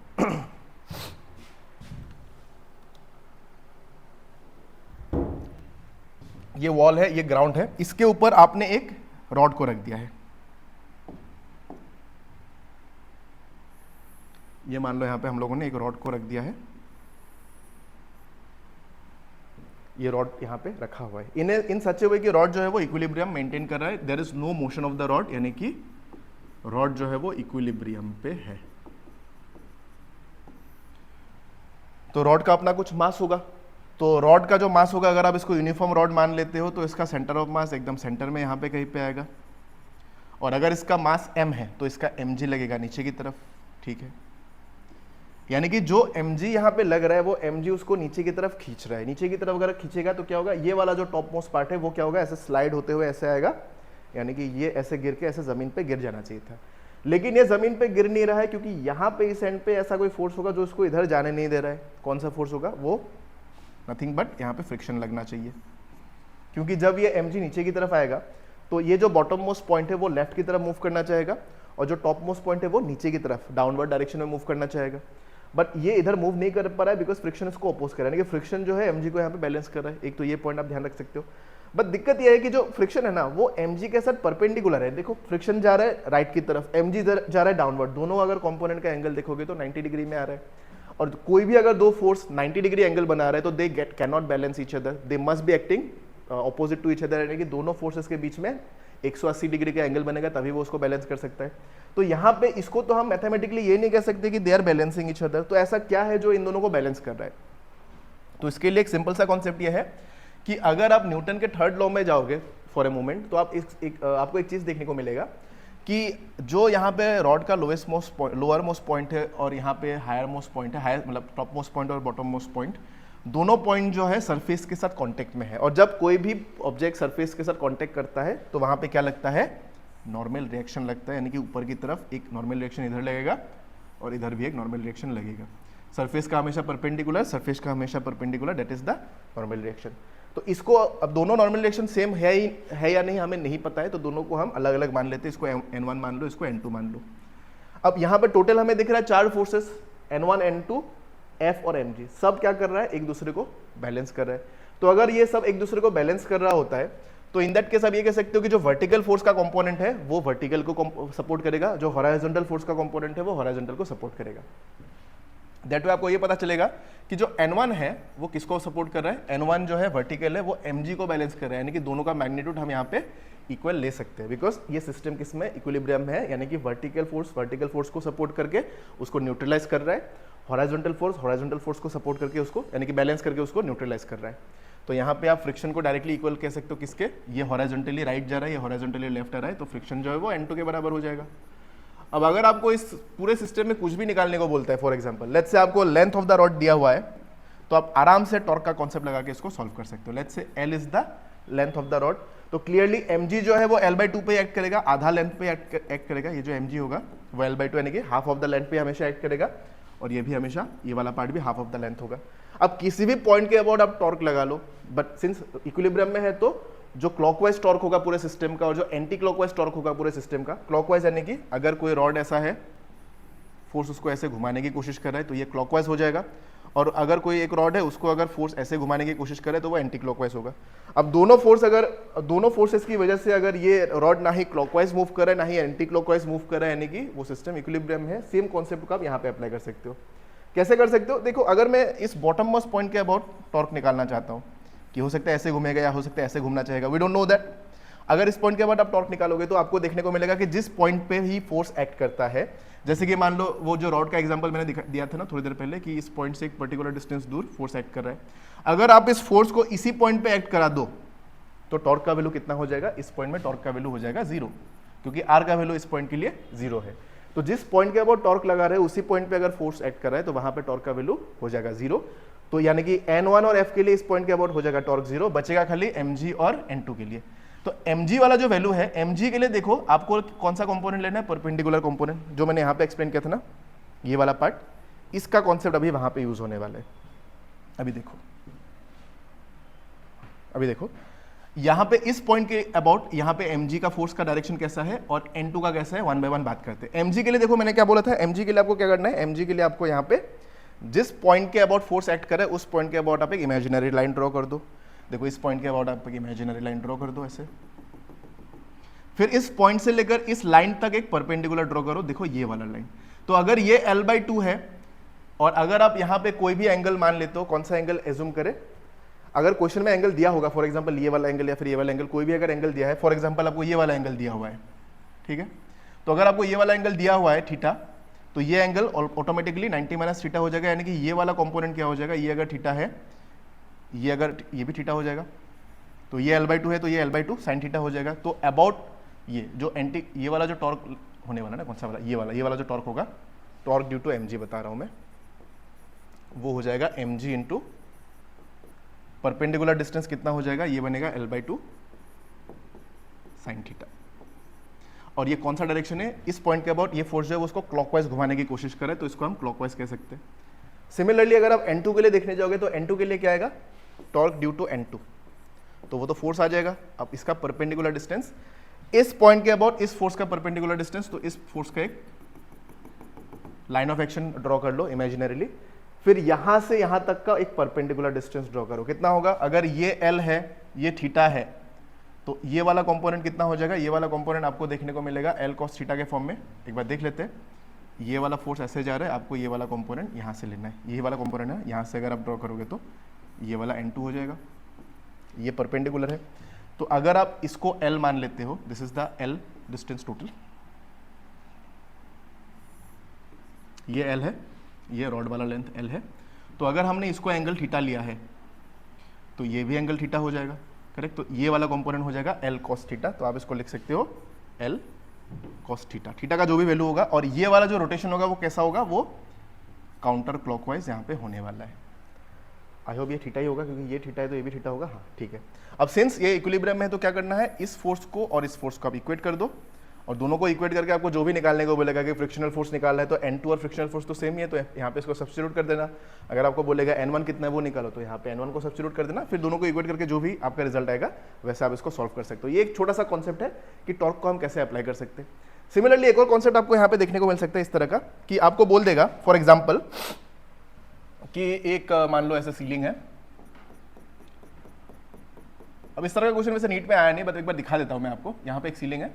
ये वॉल है, ये ग्राउंड है, इसके ऊपर आपने एक रॉड को रख दिया है, ये मान लो यहाँ पे हम लोगों ने एक रॉड को रख दिया है, ये रॉड यहाँ पे रखा हुआ है इन सच ए वे कि रॉड जो है वो इक्विलिब्रियम मेंटेन कर रहा है, there is no motion of the rod, यानी कि रॉड जो है वो इक्विलिब्रियम पे है। तो रॉड का अपना कुछ मास होगा, तो रॉड का जो मास होगा, अगर आप इसको यूनिफॉर्म रॉड मान लेते हो तो इसका सेंटर ऑफ मास एकदम सेंटर में यहाँ पे कहीं पे आएगा, और अगर इसका मास m है तो इसका mg लगेगा नीचे की तरफ, ठीक है। यानी कि जो mg यहाँ पे लग रहा है वो mg उसको नीचे की तरफ खींच रहा है। नीचे की तरफ अगर खींचेगा तो क्या होगा, ये वाला जो टॉप मोस्ट पार्ट है वो क्या होगा, ऐसे स्लाइड होते हुए ऐसे आएगा, यानी कि ये ऐसे गिर के ऐसे जमीन पे गिर जाना चाहिए था। लेकिन ये जमीन पे गिर नहीं रहा है क्योंकि यहाँ पे इस एंड पे ऐसा कोई फोर्स होगा जो उसको इधर जाने नहीं दे रहा है। कौन सा फोर्स होगा, वो नथिंग बट यहाँ पे फ्रिक्शन लगना चाहिए, क्योंकि जब ये mg नीचे की तरफ आएगा तो ये जो बॉटम मोस्ट पॉइंट है वो लेफ्ट की तरफ मूव करना चाहेगा और जो टॉप मोस्ट पॉइंट है वो नीचे की तरफ डाउनवर्ड डायरेक्शन में मूव करना चाहेगा। बट ये इधर मूव नहीं कर पा रहा है बिकॉज फ्रिक्शन इसको अपोज कर रहा है, यानी कि फ्रिक्शन जो है mg को यहाँ पे बैलेंस कर रहा है। एक तो ये पॉइंट आप ध्यान रख सकते हो। बट दिक्कत ये है कि जो फ्रिक्शन है ना वो mg के साथ परपेंडिकुलर है। देखो फ्रिक्शन जा रहा है राइट की तरफ, mg जा रहा है डाउनवर्ड, दोनों अगर कंपोनेंट का एंगल देखोगे तो 90 डिग्री में आ रहा है। और कोई भी अगर दो फोर्स 90 डिग्री एंगल बना रहे हैं तो they can not balance each other, they must be acting opposite to each other, यानी कि दोनों फोर्सेस के बीच में 180 डिग्री का एंगल बनेगा तभी वो उसको बैलेंस कर सकता है। तो यहाँ पे इसको तो हम मैथमेटिकली ये नहीं कह सकते कि they are balancing each other, तो ऐसा क्या है जो इन दोनों को बैलेंस कर रहा है। तो इसके लिए एक सिंपल सा कॉन्सेप्ट ये है कि अगर आप न्यूटन के थर्ड लॉ में जाओगे फॉर ए मोमेंट तो आपको एक चीज देखने को मिलेगा कि जो यहाँ पे रॉड का lowest most lower most point है और यहाँ पे हायर मोस्ट पॉइंट है, हायर मतलब टॉप मोस्ट पॉइंट और बॉटम मोस्ट पॉइंट, दोनों पॉइंट जो है सरफेस के साथ कांटेक्ट में है। और जब कोई भी ऑब्जेक्ट सरफेस के साथ कांटेक्ट करता है तो वहां पे क्या लगता है, नॉर्मल रिएक्शन लगता है, यानी कि ऊपर की तरफ एक नॉर्मल रिएक्शन इधर लगेगा और इधर भी एक नॉर्मल रिएक्शन लगेगा। सरफेस का हमेशा परपेंडिकुलर, सरफेस का हमेशा perpendicular, that is the normal reaction. तो इसको अब दोनों नॉर्मल रिएक्शन सेम है या नहीं हमें नहीं पता है, तो दोनों को हम अलग अलग मान लेते हैं। इसको n1 मान लो, इसको n2 मान लो। अब यहाँ पे टोटल हमें दिख रहा है 4 फोर्सेस, n1 n2 F और mg, सब क्या कर रहा है, एक दूसरे को बैलेंस कर रहा है। तो अगर ये सब एक दूसरे को बैलेंस कर रहा होता है तो इन दैट केस आप ये कह सकते हो कि जो वर्टिकल फोर्स का कंपोनेंट है वो वर्टिकल को सपोर्ट करेगा, जो हॉरिजॉन्टल फोर्स का कंपोनेंट है वो हॉरिजॉन्टल को सपोर्ट करेगा। दैट वे आपको ये पता चलेगा कि जो n1 है वो किसको सपोर्ट कर रहा है, n1 जो है वर्टिकल है वो mg को बैलेंस कर रहा है, यानी कि दोनों का मैग्नीट्यूड हम यहाँ पे इक्वल ले सकते हैं बिकॉज ये सिस्टम किसमें इक्विलिब्रियम है, यानी कि वर्टिकल फोर्स को सपोर्ट करके उसको न्यूट्रलाइज कर रहा है, हॉरिजॉन्टल फोर्स को सपोर्ट करके उसको यानी कि बैलेंस करके उसको न्यूट्रलाइज कर रहा है। तो यहाँ पे आप फ्रिक्शन को डायरेक्टली इक्वल कह सकते हो किसके, ये हॉरिजॉन्टली राइट जा रहा है, ये हॉरिजॉन्टली लेफ्ट आ रहा है, तो फ्रिक्शन जो है वो n2 के बराबर हो जाएगा। अब अगर आपको इस पूरे सिस्टम में कुछ भी निकालने को बोलता है, फॉर एग्जांपल लेट्स से आपको लेंथ ऑफ द रॉड दिया हुआ है, तो आप आराम से टॉर्क का कॉन्सेप्ट लगा के इसको सॉल्व कर सकते हो। Let's say L is the length of the rod, तो क्लियरली mg जो है वो L/2 पे एक्ट करेगा, आधा लेंथ पे एक्ट करेगा। ये जो mg होगा वो L/2 यानी कि हाफ ऑफ द लेंथ पे हमेशा एक्ट करेगा, और ये भी हमेशा ये वाला पार्ट भी हाफ ऑफ द लेंथ होगा। अब किसी भी पॉइंट के अबाउट आप टॉर्क लगा लो, बट सिंस इक्विलिब्रियम में है तो जो क्लॉकवाइज टॉर्क होगा पूरे सिस्टम का और जो एंटी क्लॉकवाइज टॉर्क होगा पूरे सिस्टम का, क्लॉकवाइज यानी कि अगर कोई रॉड ऐसा है, फोर्स उसको ऐसे घुमाने की कोशिश कर रहा है तो ये क्लॉकवाइज हो जाएगा, और अगर कोई एक रॉड है उसको अगर फोर्स ऐसे घुमाने की कोशिश करे तो वो एंटी क्लॉकवाइज होगा। अब दोनों फोर्सेस की वजह से अगर ये रॉड ना ही क्लॉकवाइज मूव कर रहा है ना ही एंटी क्लॉकवाइज मूव कर रहा है, यानी कि वो सिस्टम इक्विलिब्रियम है। सेम कॉन्सेप्ट को आप यहाँ पे अप्लाई कर सकते हो। कैसे कर सकते हो, देखो अगर मैं इस बॉटम मोस्ट पॉइंट के अबाउट टॉर्क निकालना चाहता हूँ कि हो सकता है ऐसे घूमेगा या हो सकता है ऐसे घूमना चाहेगा, वी डोंट नो दैट। अगर इस पॉइंट के बाद आप टॉर्क निकालोगे तो आपको देखने को मिलेगा कि जिस पॉइंट पे ही फोर्स एक्ट करता है, जैसे कि मान लो वो जो रॉड का एग्जांपल मैंने दिया था ना थोड़ी देर पहले कि इस पॉइंट से एक पर्टिकुलर डिस्टेंस दूर फोर्स एक्ट कर रहा है, अगर आप इस फोर्स को इसी पॉइंट पे एक्ट करा दो तो टॉर्क का वैल्यू कितना हो जाएगा, इस पॉइंट में टॉर्क का वैल्यू हो जाएगा 0, क्योंकि आर का वैल्यू इस पॉइंट के लिए 0 है। तो जिस पॉइंट के अबाउट टॉर्क लगा रहे हैं उसी पॉइंट पे अगर फोर्स एक्ट कर रहा है तो वहां पे टॉर्क का वैल्यू हो जाएगा 0। तो यानी कि n1 और f के लिए इस पॉइंट के अबाउट हो जाएगा टॉर्क 0, बचेगा खाली mg और n2 के लिए। तो mg वाला जो वैल्यू है, mg के लिए देखो आपको कौन सा कंपोनेंट लेना है, परपेंडिकुलर कंपोनेंट, जो मैंने यहाँ पे एक्सप्लेन किया था ना, ये वाला पार्ट, इसका कॉन्सेप्ट अभी वहां पे यूज होने वाला है। अभी देखो यहाँ पे इस पॉइंट के अबाउट यहाँ पे mg का फोर्स का डायरेक्शन कैसा है और n2 का कैसा है, वन बाय वन बात करते हैं। mg के लिए देखो मैंने क्या बोला था, mg के लिए आपको क्या करना है, mg के लिए आपको यहाँ पे जिस पॉइंट के अबाउट फोर्स एक्ट करे उस पॉइंट के अबाउट आप एक इमेजिनरी लाइन ड्रॉ कर दो। देखो इस पॉइंट के अबाउट आप एक इमेजिनरी लाइन ड्रॉ कर दो ऐसे, फिर इस पॉइंट से लेकर इस लाइन तक एक परपेंडिकुलर ड्रॉ करो, देखो ये वाला लाइन। तो अगर ये L/2 है और अगर आप यहाँ पे कोई भी एंगल मान लेते हो, कौन सा एंगल एज्यूम करें, अगर क्वेश्चन में एंगल दिया होगा, फॉर एग्जांपल ये वाला एंगल या फिर ये वाला एंगल, कोई भी अगर एंगल दिया है, फॉर एग्जांपल आपको ये वाला एंगल दिया हुआ है, ठीक है, तो अगर आपको ये वाला एंगल दिया हुआ है थीटा, तो ये एंगल ऑटोमेटिकली 90 माइनस थीटा हो जाएगा, यानी कि ये वाला कंपोनेंट क्या हो जाएगा, ये अगर थीटा है, ये अगर ये भी थीटा हो जाएगा, तो ये L/2 है तो ये L/2 साइन थीटा हो जाएगा। तो अबाउट ये जो ये वाला जो टॉर्क होने वाला ना, कौन सा वाला, ये वाला जो टॉर्क होगा, टॉर्क ड्यू टू mg बता रहा हूं मैं, वो हो जाएगा M G into perpendicular distance कितना हो जाएगा, ये बनेगा L/2 साइन थीटा। और ये कौन सा डायरेक्शन है, इस पॉइंट के अबाउट ये फोर्स जो है वो उसको क्लॉकवाइज घुमाने की कोशिश करे, तो इसको हम क्लॉकवाइज कह सकते हैं। सिमिलरली अगर आप N2 के लिए देखने जाओगे तो N2 के लिए क्या आएगा, टॉर्क ड्यू टू N2, तो वो तो फोर्स आ जाएगा। अब इसका परपेंडिकुलर डिस्टेंस इस पॉइंट के अबाउट इस फोर्स का परपेंडिकुलर डिस्टेंस, तो इस फोर्स का एक लाइन ऑफ एक्शन ड्रॉ कर लो इमेजिनरीली, फिर यहां से यहां तक का एक परपेंडिकुलर डिस्टेंस ड्रॉ करो। कितना होगा, अगर ये L है ये थीटा है, तो ये वाला कंपोनेंट कितना हो जाएगा, ये वाला कंपोनेंट आपको देखने को मिलेगा L cos थीटा के फॉर्म में। एक बार देख लेते हैं, ये वाला फोर्स ऐसे जा रहा है, आपको ये वाला कंपोनेंट यहाँ से लेना है, ये वाला कंपोनेंट है, यहाँ से अगर आप ड्रॉ करोगे तो ये वाला N2 हो जाएगा, ये परपेंडिकुलर है। तो अगर आप इसको L मान लेते हो, this is the L distance total, ये L है, ये रॉड वाला लेंथ L है, तो अगर हमने इसको एंगल थीटा लिया है तो ये भी एंगल थीटा हो जाएगा, करेक्ट। तो ये वाला कंपोनेंट हो जाएगा L cos थीटा, तो आप इसको लिख सकते हो L cos थीटा, थीटा का जो भी वैल्यू होगा। और ये वाला जो रोटेशन होगा वो कैसा होगा, वो काउंटर क्लॉकवाइज यहाँ पे होने वाला है। आई होप ये थीटा ही होगा, क्योंकि ये थीटा है तो ये भी थीटा होगा, हाँ ठीक है। अब सिंस ये इक्विलिब्रियम में है तो क्या करना है, इस फोर्स को और इस फोर्स को आप इक्वेट कर दो, और दोनों को इक्वेट करके आपको जो भी निकालने को बोलेगा कि फ्रिक्शनल फोर्स निकालना है, तो N2 और फ्रिक्शनल फोर्स तो सेम ही है, तो यहाँ पे इसको सब्स्टिट्यूट कर देना। अगर आपको बोलेगा N1 कितना है वो निकालो, तो यहाँ पे N1 को सब्स्टिट्यूट कर देना, फिर दोनों को इक्वेट करके जो भी आपका रिजल्ट आएगा वैसे आप इसको सॉल्व कर सकते हो। ये एक छोटा सा कॉन्सेप्ट है कि टॉर्क को हम कैसे अप्लाई कर सकते हैं। सिमिलरली एक और कॉन्सेप्ट आपको यहाँ पे देखने को मिल सकता है इस तरह का, कि आपको बोल देगा फॉर एग्जाम्पल कि एक मान लो ऐसे सीलिंग है। अब इस तरह का क्वेश्चन वैसे नीट में आया नहीं, बट एक बार दिखा देता हूं मैं आपको। यहाँ पे एक सीलिंग है,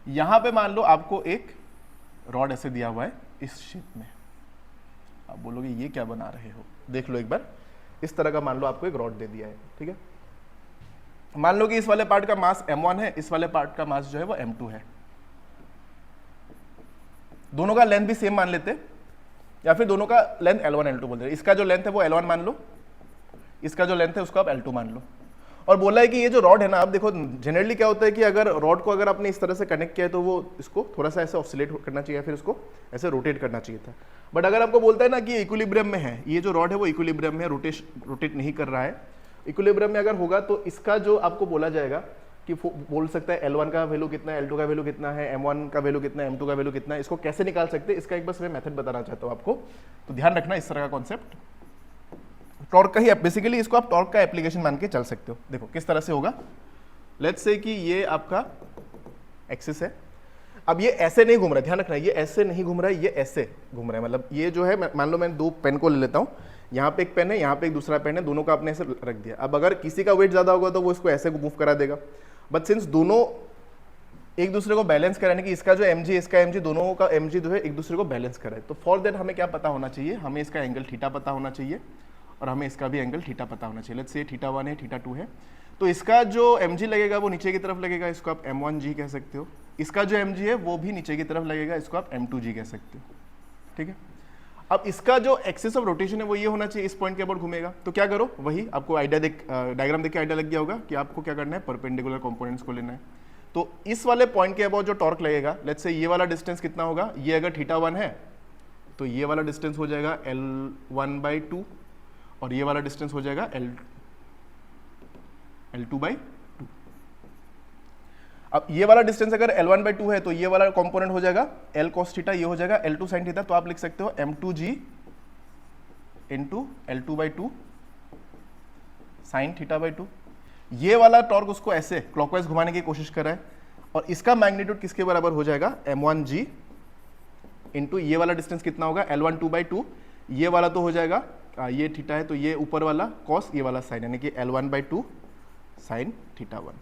यहाँ पे मान लो आपको एक रॉड ऐसे दिया हुआ है इस शेप में। आप बोलोगे ये क्या बना रहे हो, देख लो एक बार, इस तरह का मान लो आपको एक रॉड दे दिया है, ठीक है। मान लो कि इस वाले पार्ट का मास m1 है, इस वाले पार्ट का मास जो है वो m2 है। दोनों का लेंथ भी सेम मान लेते, या फिर दोनों का लेंथ L1 L2 बोल दे। इसका जो लेंथ है वो L1 मान लो, इसका जो लेंथ है उसको आप L2 मान लो। और बोला है कि ये जो रॉड है ना, आप देखो जनरली क्या होता है कि अगर रॉड को अगर आपने इस तरह से कनेक्ट किया है तो वो इसको थोड़ा सा ऐसे ऑसिलेट करना चाहिए, फिर उसको ऐसे रोटेट करना चाहिए था। बट अगर आपको बोलता है ना कि इक्विलिब्रियम में है, ये जो रॉड है वो इक्विलिब्रियम में रोटेट नहीं कर रहा है, इक्विलिब्रियम में अगर होगा तो इसका जो आपको बोला जाएगा कि बोल सकता है L1 का वैल्यू कितना है, L2 का वैल्यू कितना है, M1 का वैल्यू कितना है, M2 का वैल्यू कितना है, इसको कैसे निकाल सकते हैं, इसका एक बस मैं मेथड बताना चाहता हूँ आपको। तो ध्यान रखना इस तरह का कॉन्सेप्ट टॉर्क का ही, बेसिकली इसको आप टॉर्क का एप्लीकेशन मान के चल सकते हो। देखो किस तरह से होगा, लेट्स से कि ये आपका एक्सिस है। अब ये ऐसे नहीं घूम रहा है, ध्यान रखना, ये ऐसे नहीं घूम रहा है, ये ऐसे घूम रहा है। मतलब ये जो है, मान लो मैं दो पेन को ले लेता हूँ, यहाँ पे एक पेन है, यहाँ पे एक दूसरा पेन है, दोनों का आपने ऐसे रख दिया। अब अगर किसी का वेट ज्यादा होगा तो वो इसको ऐसे मूव करा देगा, बट सिंस दोनों एक दूसरे को बैलेंस कराने की, इसका जो mg इसका mg, दोनों का mg जो है एक दूसरे को बैलेंस कराए, तो फॉर दैट हमें क्या पता होना चाहिए, हमें इसका एंगल थीटा पता होना चाहिए और हमें इसका भी एंगल थीटा पता होना चाहिए। लेट्स से θ1 है, θ2 है, तो इसका जो mg लगेगा वो नीचे की तरफ लगेगा, इसको आप m1g कह सकते हो। इसका जो mg है वो भी नीचे की तरफ लगेगा, इसको आप m2g कह सकते हो, ठीक है। अब इसका जो एक्सिस ऑफ रोटेशन है वो ये होना चाहिए, इस पॉइंट के अबाउट घूमेगा। तो क्या करो, वही आपको आइडिया डायग्राम देख के आइडिया लग गया होगा कि आपको क्या करना है, परपेंडिकुलर कंपोनेंट्स को लेना है। तो इस वाले पॉइंट के अबाउट जो टॉर्क लगेगा, लेट्स से ये वाला डिस्टेंस कितना होगा, ये अगर θ1 है तो ये वाला डिस्टेंस हो जाएगा L1/2 और ये वाला डिस्टेंस हो जाएगा L2/2। अब ये वाला डिस्टेंस अगर L1/2 है तो ये वाला कंपोनेंट हो जाएगा L cos थीटा, ये हो जाएगा L2 sin थीटा। तो आप लिख सकते हो m2g इंटू L2/2 sin θ/2। ये वाला टॉर्क उसको ऐसे क्लॉकवाइज घुमाने की कोशिश कर रहा है, और इसका मैग्नीट्यूड किसके बराबर हो जाएगा, m1g इंटू ये वाला डिस्टेंस कितना होगा L12/2, ये वाला तो हो जाएगा ये थीटा है तो ये ऊपर वाला cos, ये वाला साइन, यानी कि L1/2 sin θ1।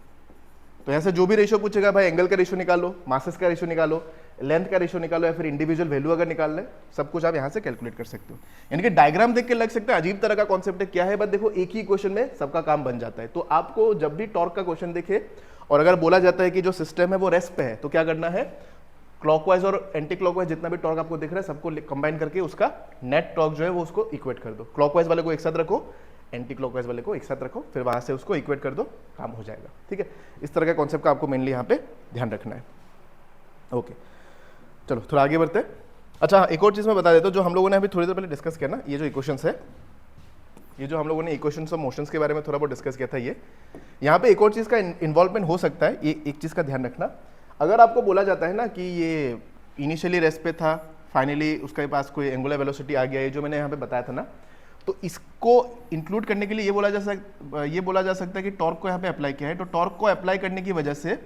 तो यहाँ से जो भी रेशियो पूछेगा, भाई एंगल का रेशियो निकालो, मासेस का रेशियो निकालो, लेंथ का रेशियो निकालो, या फिर इंडिविजुअल वैल्यू अगर निकाल ले, सब कुछ आप यहाँ से कैलकुलेट कर सकते हो। यानी कि डायग्राम देख के लग सकता है अजीब तरह का कॉन्सेप्ट है, क्या है, बट देखो एक ही क्वेश्चन में सबका काम बन जाता है। तो आपको जब भी टॉर्क का क्वेश्चन देखे और अगर बोला जाता है कि जो सिस्टम है वो रेस्ट पे है, तो क्या करना है, क्लॉकवाइज और एंटी क्लॉकवाइज जितना भी टॉर्क आपको दिख रहा है सबको कंबाइन करके उसका नेट टॉर्क जो है वो उसको इक्वेट कर दो। क्लॉकवाइज वाले को एक साथ रखो, एंटी क्लॉकवाइज वाले को एक साथ रखो, फिर वहां से उसको इक्वेट कर दो, काम हो जाएगा, ठीक है। इस तरह का कॉन्सेप्ट का आपको मेनली यहाँ पे ध्यान रखना है। ओके, चलो थोड़ा आगे बढ़ते हैं। अच्छा, एक और चीज़ मैं बता देता हूँ, जो हम लोगों ने अभी थोड़ी देर पहले डिस्कस किया ना, ये जो इक्वेशंस है, ये जो हम लोगों ने इक्वेशंस ऑफ मोशंस के बारे में थोड़ा बहुत डिस्कस किया था, ये यहाँ पे एक और चीज़ का इन्वॉल्वमेंट हो सकता है। ये एक चीज़ का ध्यान रखना, अगर आपको बोला जाता है ना कि ये इनिशियली रेस्ट पे था, फाइनली उसके पास कोई एंगुलर वेलोसिटी आ गया है, जो मैंने यहाँ पे बताया था ना, तो इसको इंक्लूड करने के लिए ये बोला जा सकता है कि टॉर्क को यहाँ पे अप्लाई किया है, तो टॉर्क को अप्लाई करने की वजह से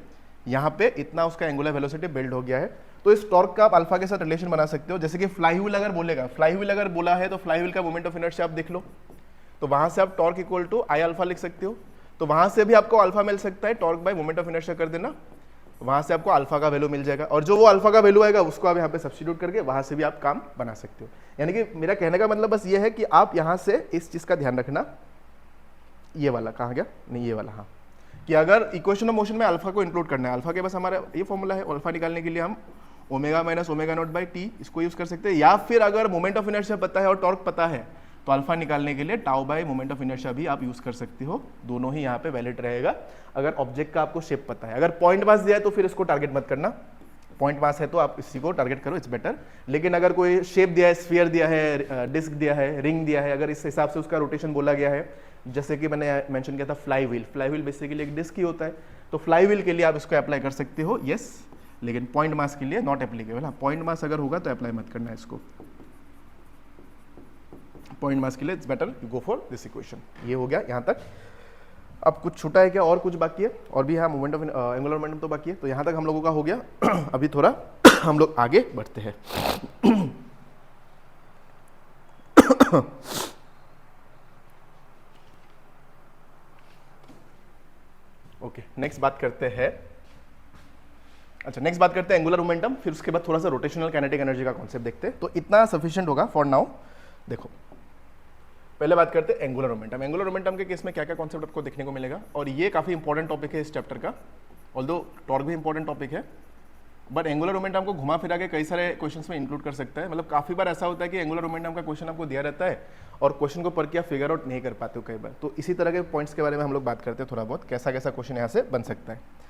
यहाँ पे इतना उसका एंगुलर वेलोसिटी बिल्ड हो गया है। तो इस टॉर्क का आप अल्फा के साथ रिलेशन बना सकते हो। जैसे कि फ्लाईव्हील अगर बोलेगा, फ्लाईव्हील अगर बोला है तो फ्लाईव्हील का मोमेंट ऑफ इनर्शिया आप देख लो, तो वहां से आप torque equal to I alpha लिख सकते हो। तो वहां से भी आपको अल्फा मिल सकता है, torque bye moment of inertia कर देना, वहां से आपको अल्फा का वैल्यू मिल जाएगा, और जो वो अल्फा का वैल्यू आएगा उसको आप यहाँ पे सब्स्टिट्यूट करके वहां से भी आप काम बना सकते हो। यानी कि मेरा कहने का मतलब बस ये है कि आप यहाँ से इस चीज का ध्यान रखना, ये वाला कहाँ गया, नहीं ये वाला, हाँ, कि अगर इक्वेशन ऑफ मोशन में अल्फा को इंक्लूड करना है, अल्फा के पास हमारा ये फॉर्मूला है, अल्फा निकालने के लिए हम omega minus omega not by T इसको यूज कर सकते हैं, या फिर अगर मोमेंट ऑफ इनर्शिया पता है और टॉर्क पता है तो अल्फा निकालने के लिए tau bye moment of inertia भी आप यूज कर सकते हो, दोनों ही यहाँ पे वैलिड रहेगा अगर ऑब्जेक्ट का आपको शेप पता है। अगर पॉइंट मास दिया है तो फिर इसको टारगेट मत करना, पॉइंट मास है तो आप इसी को टारगेट करो, इट्स बेटर। लेकिन अगर कोई शेप दिया है, स्फीयर दिया है, डिस्क दिया है, रिंग दिया है, अगर इस हिसाब से उसका रोटेशन बोला गया है, जैसे कि मैंने मेंशन किया था फ्लाईव्हील, फ्लाईव्हील बेसिकली एक डिस्क ही होता है, तो फ्लाईव्हील के लिए आप इसको अप्लाई कर सकते हो, यस, लेकिन पॉइंट मास के लिए नॉट एप्लीकेबल। हाँ, पॉइंट मास अगर होगा तो अप्लाई मत करना है इसको, पॉइंट मास के लिए it's better you go for this equation. ये हो गया यहाँ तक। अब कुछ छूटा है क्या, और कुछ बाकी है? और भी है मोमेंट ऑफ एंगुलर मोमेंटम तो बाकी है, तो यहाँ तक हम लोगों का हो गया। अभी थोड़ा हम लोग आगे बढ़ते हैं। ओके, नेक्स्ट बात करते हैं, अच्छा नेक्स्ट बात करते हैं एंगुलर मोमेंटम, फिर उसके बाद थोड़ा सा रोटेशनल काइनेटिक एनर्जी का कॉन्सेप्ट देखते हैं। तो इतना सफिशिएंट होगा फॉर नाउ। देखो, पहले बात करते हैं एंगुलर मोमेंटम। एंगुलर मोमेंटम के केस में क्या क्या कॉन्सेप्ट आपको देखने को मिलेगा, और ये काफी इंपॉर्टेंट टॉपिक है इस चैप्टर का, ऑल्दो टॉर्क भी इंपॉर्टेंट टॉपिक है, बट एंगुलर मोमेंटम को घुमा फिरा के कई सारे क्वेश्चंस में इंक्लूड कर सकता है। मतलब काफी बार ऐसा होता है कि एंगुलर मोमेंटम का क्वेश्चन आपको दिया रहता है और क्वेश्चन को पढ़ के आप फिगर आउट नहीं कर पाते हो कई बार, तो इसी तरह के पॉइंट्स के बारे में हम लोग बात करते हैं थोड़ा बहुत, कैसा कैसा क्वेश्चन यहाँ से बन सकता है।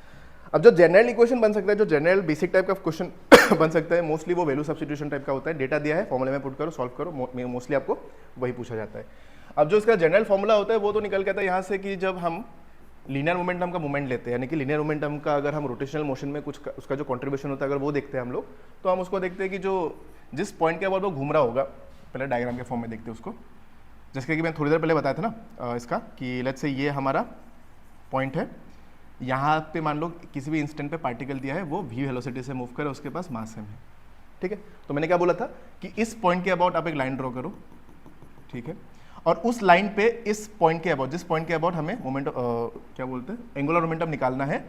अब जो जनरल इक्वेशन बन सकता है, जो जनरल बेसिक टाइप का क्वेश्चन बन सकता है, मोस्टली वो वैल्यू सब्स्टिट्यूशन टाइप का होता है, डेटा दिया है, फॉर्मूले में पुट करो, सॉल्व करो, मोस्टली आपको वही पूछा जाता है। अब जो इसका जनरल फॉर्मूला होता है वो तो निकल के आता है यहाँ से कि जब हम लीनियर मोमेंटम का मोमेंट लेते हैं, यानी कि लीनियर मोमेंटम का अगर हम रोटेशनल मोशन में कुछ उसका जो कंट्रीब्यूशन होता है अगर वो देखते हैं हम लोग, तो हम उसको देखते हैं कि जो जिस पॉइंट के अबाउट वो घूम रहा होगा, पहले डायग्राम के फॉर्म में देखते हैं उसको, जैसे कि मैं थोड़ी देर पहले बताया था ना इसका, कि लेट्स से ये हमारा पॉइंट है, यहाँ पे मान लो किसी भी इंस्टेंट पे पार्टिकल दिया है, वो v वेलोसिटी से मूव करे, उसके पास मास m है, ठीक है। तो मैंने क्या बोला था कि इस पॉइंट के अबाउट आप एक लाइन ड्रॉ करो, ठीक है, और उस लाइन पे इस पॉइंट के अबाउट, जिस पॉइंट के अबाउट हमें मोमेंट क्या बोलते हैं एंगुलर मोमेंटम निकालना है,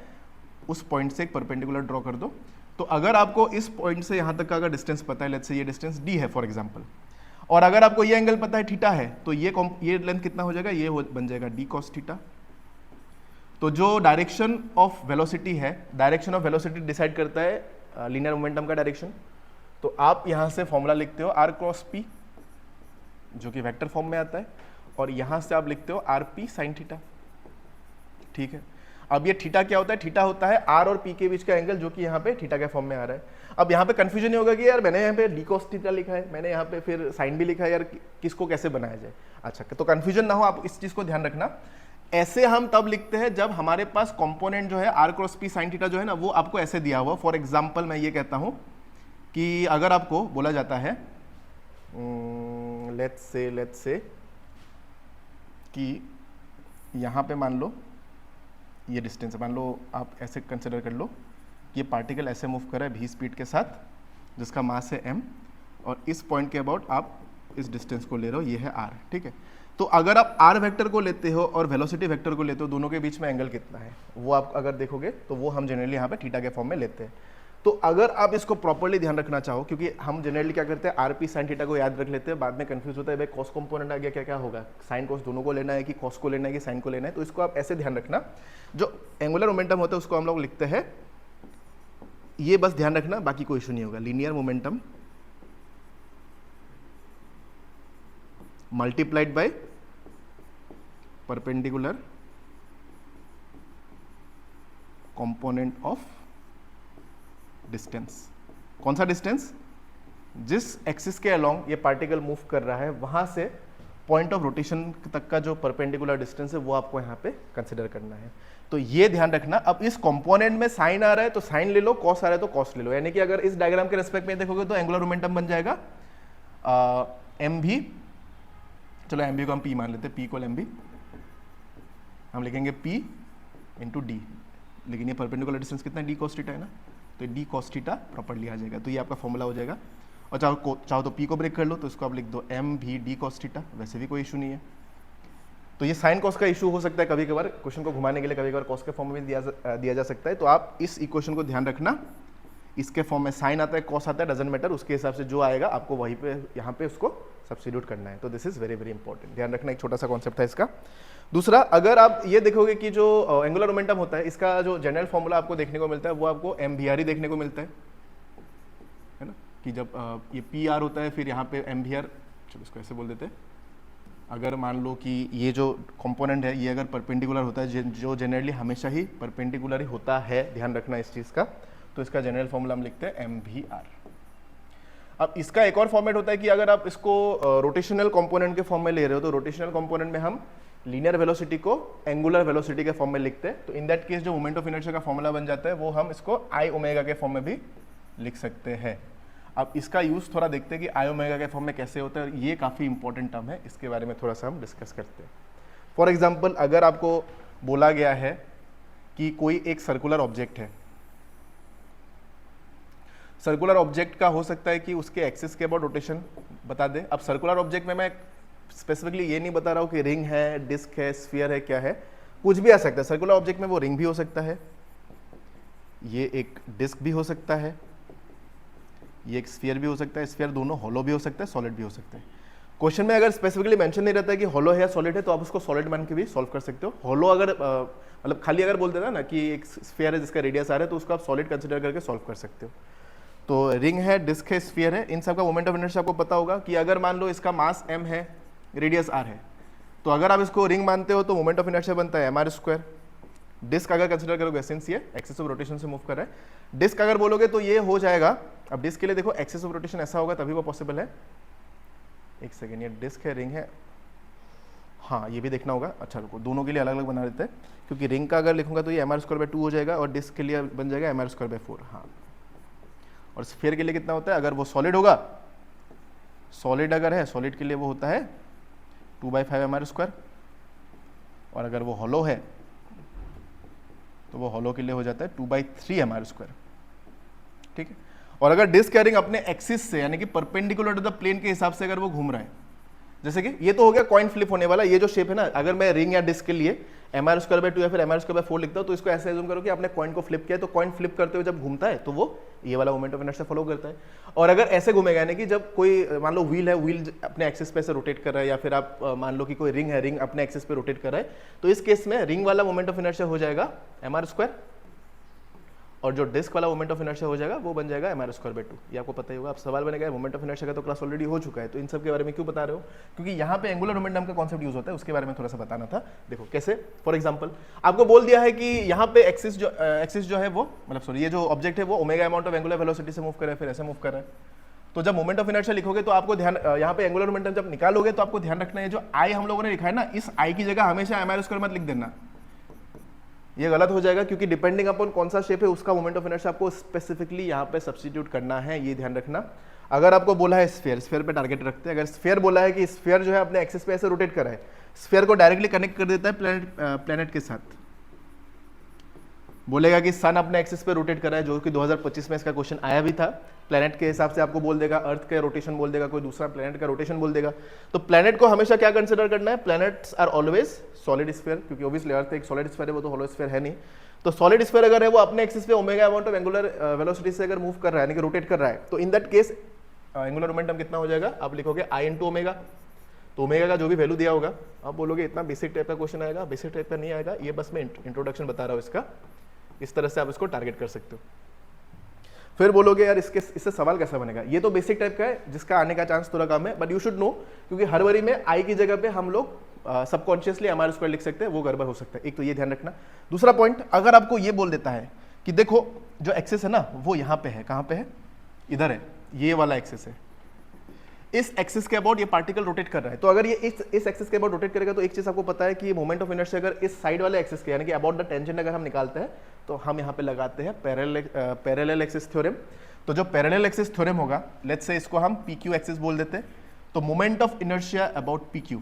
उस पॉइंट से एक परपेंडिकुलर ड्रॉ कर दो। तो अगर आपको इस पॉइंट से यहाँ तक का अगर डिस्टेंस पता है, लेट्स से ये डिस्टेंस d है फॉर एग्जांपल, और अगर आपको ये एंगल पता है थीटा है, तो ये लेंथ कितना हो जाएगा, ये बन जाएगा d cos थीटा। तो जो डायरेक्शन ऑफ वेलोसिटी है, डायरेक्शन ऑफ वेलोसिटी डिसाइड करता है लीनियर मोमेंटम का डायरेक्शन। तो आप यहाँ से फॉर्मूला लिखते हो r क्रॉस p, जो कि वेक्टर फॉर्म में आता है, और यहाँ से आप लिखते हो आर पी साइन थीटा, ठीक है। अब ये थीटा क्या होता है, थीटा होता है आर और पी के बीच का एंगल, जो कि यहाँ पे थीटा के फॉर्म में आ रहा है। अब यहाँ पे कंफ्यूजन नहीं होगा कि यार मैंने यहाँ पे डी कॉस थीटा लिखा है, मैंने यहाँ पे फिर साइन भी लिखा है, यार किसको कैसे बनाया जाए। अच्छा, तो कंफ्यूजन ना हो, आप इस चीज को ध्यान रखना। ऐसे हम तब लिखते हैं जब हमारे पास कंपोनेंट जो है R cross P sine theta जो है ना, वो आपको ऐसे दिया हुआ। फॉर एग्जाम्पल मैं ये कहता हूँ कि अगर आपको बोला जाता है लेट्स से कि यहाँ पे मान लो ये डिस्टेंस है, मान लो आप ऐसे कंसिडर कर लो कि ये पार्टिकल ऐसे मूव कर रहा है v स्पीड के साथ, जिसका मास है m, और इस पॉइंट के अबाउट आप इस डिस्टेंस को ले रहे हो, ये है r, ठीक है। तो अगर आप r वेक्टर को लेते हो और वेलोसिटी वेक्टर को लेते हो, दोनों के बीच में एंगल कितना है वो आप अगर देखोगे तो वो हम जनरली यहाँ पे थीटा के फॉर्म में लेते हैं। तो अगर आप इसको प्रॉपर्ली ध्यान रखना चाहो, क्योंकि हम जनरली क्या करते हैं आर पी साइन थीटा को याद रख लेते हैं, बाद में कंफ्यूज होता है भाई कॉस कंपोनेंट आ गया, क्या क्या होगा, साइन कॉस दोनों को लेना है कि कॉस को लेना है कि साइन को लेना है। तो इसको आप ऐसे ध्यान रखना, जो एंगुलर मोमेंटम होता है उसको हम लोग लिखते हैं, ये बस ध्यान रखना, बाकी कोई इशू नहीं होगा। Linear momentum multiplied by perpendicular component of distance. कौन सा डिस्टेंस, जिस एक्सिस के अलोंग ये पार्टिकल मूव कर रहा है वहां से पॉइंट ऑफ रोटेशन तक का जो परपेंडिकुलर डिस्टेंस है वो आपको यहाँ पे कंसिडर करना है। तो ये ध्यान रखना। अब इस कंपोनेंट में साइन आ रहा है तो साइन ले लो, कॉस आ रहा है तो कॉस ले लो, यानी कि अगर इस डायग्राम के रेस्पेक्ट में देखोगे तो एंगुलर मोमेंटम बन जाएगा एम भी, चलो एम भी को हम पी मान लेते हैं, पी को एम भी हम लिखेंगे पी इंटू डी, लेकिन ये परपेंडिकुलर डिस्टेंस कितना डी कॉस थीटा है ना, तो डी कॉस थीटा प्रॉपर्ली आ जाएगा। तो ये आपका फॉर्मूला हो जाएगा। और चाहो तो पी को ब्रेक कर लो तो इसको आप लिख दो एम भी डी कॉस थीटा, वैसे भी कोई इशू नहीं है। तो ये साइन कॉस का इशू हो सकता है कभी कभार, क्वेश्चन को घुमाने के लिए कभी कभार कॉस के फॉर्म में दिया जा सकता है। तो आप इस इक्वेशन को ध्यान रखना, इसके फॉर्म में साइन आता है कॉस आता है डजंट मैटर, उसके हिसाब से जो आएगा आपको वहीं पे यहाँ पे उसको सब्स्टिट्यूट करना है। तो this is very very important, ध्यान रखना, एक छोटा सा कॉन्सेप्ट है इसका। दूसरा, अगर आप ये देखोगे कि जो एंगुलर मोमेंटम होता है इसका जो जनरल फॉर्मूला आपको देखने को मिलता है वो आपको एम वी आर ही देखने को मिलता है ना, कि जब ये पी आर होता है फिर यहाँ पे एम वी आर, चलो इसको ऐसे बोल देते हैं। अगर मान लो कि ये जो कंपोनेंट है ये अगर परपेंडिकुलर होता है, जो जनरली हमेशा ही परपेंडिकुलर ही होता है, ध्यान रखना इस चीज़ का, तो इसका जनरल फॉर्मूला हम लिखते हैं एम वी आर। अब इसका एक और फॉर्मेट होता है कि अगर आप इसको रोटेशनल कंपोनेंट के फॉर्म में ले रहे हो तो रोटेशनल कंपोनेंट में हम लीनियर वेलोसिटी को एंगुलर वेलोसिटी के फॉर्म में लिखते हैं। तो इन दैट केस जो मोमेंट ऑफ इनर्शिया का फॉर्मूला बन जाता है वो हम इसको आई ओमेगा के फॉर्म में भी लिख सकते हैं। अब इसका यूज थोड़ा देखते हैं कि आई ओमेगा के फॉर्म में कैसे होता है, ये काफ़ी इंपॉर्टेंट टर्म है, इसके बारे में थोड़ा सा हम डिस्कस करते हैं। फॉर एग्जाम्पल, अगर आपको बोला गया है कि कोई एक सर्कुलर ऑब्जेक्ट है, सर्कुलर ऑब्जेक्ट का हो सकता है कि उसके एक्सिस के अबाउट रोटेशन बता दे। अब सर्कुलर ऑब्जेक्ट में मैं स्पेसिफिकली ये नहीं बता रहा हूँ कि रिंग है, डिस्क है, स्फीयर है, क्या है, कुछ भी आ सकता है। सर्कुलर ऑब्जेक्ट में वो रिंग भी हो सकता है, ये एक डिस्क भी हो सकता है, ये एक स्फीयर भी हो सकता है, स्फीयर दोनों हॉलो भी हो सकता है, सॉलिड भी हो सकता है। क्वेश्चन में अगर स्पेसिफिकली मेंशन नहीं रहता है कि हॉलो है या सॉलिड है तो आप उसको सॉलिड मान के भी सॉल्व कर सकते हो। हॉलो अगर मतलब खाली अगर बोल देना ना कि एक स्फीयर है जिसका रेडियस आ रहा है तो उसको आप सॉलिड कंसिडर करके सॉल्व कर सकते हो। तो रिंग है, डिस्क है, स्फीयर है, इन सब का मोमेंट ऑफ इनर्शिया आपको पता होगा कि अगर मान लो इसका मास m है, रेडियस r है, तो अगर आप इसको रिंग मानते हो तो मोमेंट ऑफ इनर्शिया बनता है mr स्क्वायर। डिस्क अगर कंसिडर करोगे सिंस ये एक्सिस ऑफ रोटेशन से मूव कर रहा है, डिस्क अगर बोलोगे तो ये हो जाएगा। अब डिस्क के लिए देखो एक्सिस ऑफ रोटेशन ऐसा होगा तभी वो पॉसिबल है। एक सेकेंड, ये डिस्क है, रिंग है, हाँ ये भी देखना होगा। अच्छा रुको, दोनों के लिए अलग अलग बना देते हैं, क्योंकि रिंग का अगर लिखूंगा तो ये mr स्क्वायर बाय 2 हो जाएगा और डिस्क के लिए बन जाएगा mr स्क्वायर बाय 4। हाँ, और स्फीयर के लिए कितना होता है, अगर वो सॉलिड होगा, सॉलिड अगर है, सॉलिड के लिए वो होता है 2/5 mr स्क्वायर, और अगर वो हॉलो है तो वो हॉलो के लिए हो जाता है 2/3 mr स्क्वायर। ठीक है, और अगर डिस्क या रिंग अपने एक्सिस से यानी कि परपेंडिकुलर टू द प्लेन के हिसाब से अगर वो घूम रहा है, जैसे कि ये तो हो गया कॉइन फ्लिप होने वाला, ये जो शेप है ना, अगर मैं रिंग या डिस्क के लिए mr स्क्वायर बाय 2 या फिर mr स्क्वायर बाय 4 लिखता हूँ तो इसको ऐसे एज्यूम करो कि आपने कॉइन को फ्लिप किया है, तो कॉइन फ्लिप करते हुए जब घूमता है तो वो ये वाला मोमेंट ऑफ इनर्शिया फॉलो करता है। और अगर ऐसे घूमेगा यानी कि जब कोई मान लो व्हील है, व्हील अपने एक्सिस पे से रोटेट कर रहा है, या फिर आप मान लो कि कोई रिंग है, रिंग अपने एक्सिस पे रोटेट कर रहा है, तो इस केस में रिंग वाला मोमेंट ऑफ इनर्शिया हो जाएगा mr स्क्वायर, और जो डिस्क वाला मोमेंट ऑफ इनर्शिया हो जाएगा वो बन जाएगा mr स्क्वायर बाय 2। ये आपको पता ही होगा। अब सवाल बनेगा मोमेंट ऑफ इनर्शिया का तो क्लास ऑलरेडी हो चुका है, तो इन सब के बारे में क्यों बता रहे हो, क्योंकि यहाँ पे एंगुलर मोमेंटम का कॉन्सेप्ट यूज होता है, उसके बारे में थोड़ा सा बताना था। देखो कैसे, फॉर एग्जांपल आपको बोल दिया है कि यहाँ पे एक्सिस जो है वो, मतलब सॉरी, ये जो ऑब्जेक्ट है वो omega amount of angular velocity से मूव कर रहा है, फिर ऐसे मूव कर रहा है। तो जब मोमेंट ऑफ इनर्शिया लिखोगे तो आपको ध्यान, यहाँ पे एंगुलर मोमेंटम जब निकालोगे तो आपको ध्यान रखना है जो आई हम लोगों ने लिखा है ना, इस आई की जगह हमेशा mr स्क्वायर मत लिख देना, ये गलत हो जाएगा, क्योंकि डिपेंडिंग अपॉन कौन सा शेप है उसका मोमेंट ऑफ इनर्शिया आपको स्पेसिफिकली यहाँ पे सब्स्टिट्यूट करना है, ये ध्यान रखना। अगर आपको बोला है स्फीयर, स्फीयर पे टारगेट रखते हैं। अगर स्फीयर बोला है कि स्फीयर जो है अपने एक्सिस पे ऐसे रोटेट कर रहा है, स्फीयर को डायरेक्टली कनेक्ट कर देता है प्लेनेट के साथ, बोलेगा कि सन अपने एक्सिस पे रोटेट कर रहा है, जो कि 2025 में इसका क्वेश्चन आया भी था। प्लेनेट के हिसाब से आपको बोल देगा, अर्थ का रोटेशन बोल देगा, कोई दूसरा प्लेनेट का रोटेशन बोल देगा। तो प्लेनेट को हमेशा क्या कंसिडर करना है, planets are always solid sphere, क्योंकि ऑब्वियसली अर्थ एक सॉलिड स्फीयर है, वो तो हॉलो स्फीयर है नहीं। तो सॉलिड स्फीयर अगर है वो अपने एक्सिस पे omega amount of angular velocity से अगर मूव कर रहा है, यानी कि रोटेट कर रहा है, तो in that case angular momentum कितना हो जाएगा, आप लिखोगे आई इंटू ओमेगा। तो ओमेगा का जो भी वैल्यू दिया होगा आप बोलोगे इतना बेसिक टाइप का क्वेश्चन आएगा, बेसिक टाइप का नहीं आएगा, ये बस मैं इंट्रोडक्शन बता रहा हूँ इसका, इस तरह से आप इसको टारगेट कर सकते हो। फिर बोलोगे यार इससे सवाल कैसा बनेगा, ये तो बेसिक टाइप का है जिसका आने का चांस थोड़ा कम है, बट यू शुड नो, क्योंकि हर बारी में आई की जगह पे हम लोग सबकॉन्शियसली mr स्क्वायर लिख सकते हैं, वो गड़बड़ हो सकता है। एक तो ये ध्यान रखना। दूसरा पॉइंट, अगर आपको ये बोल देता है कि देखो जो एक्सिस है ना वो यहाँ पे है, कहाँ पे है, इधर है, ये वाला एक्सिस है, इस एक्सिस के अबाउट ये पार्टिकल रोटेट कर रहा है। तो अगर ये इस एक्सिस के अबाउट रोटेट करेगा तो एक चीज आपको पता है कि मोमेंट ऑफ इनर्शिया अगर इस साइड वाले एक्सिस के यानी कि अबाउट द टेंजेंट अगर हम निकालते हैं तो हम यहाँ पे लगाते हैं पैरेलल एक्सिस थ्योरम। तो जो पैरेलल एक्सिस थ्योरम होगा, लेट्स से इसको हम पी क्यू एक्सिस बोल देते हैं, तो moment of inertia about P Q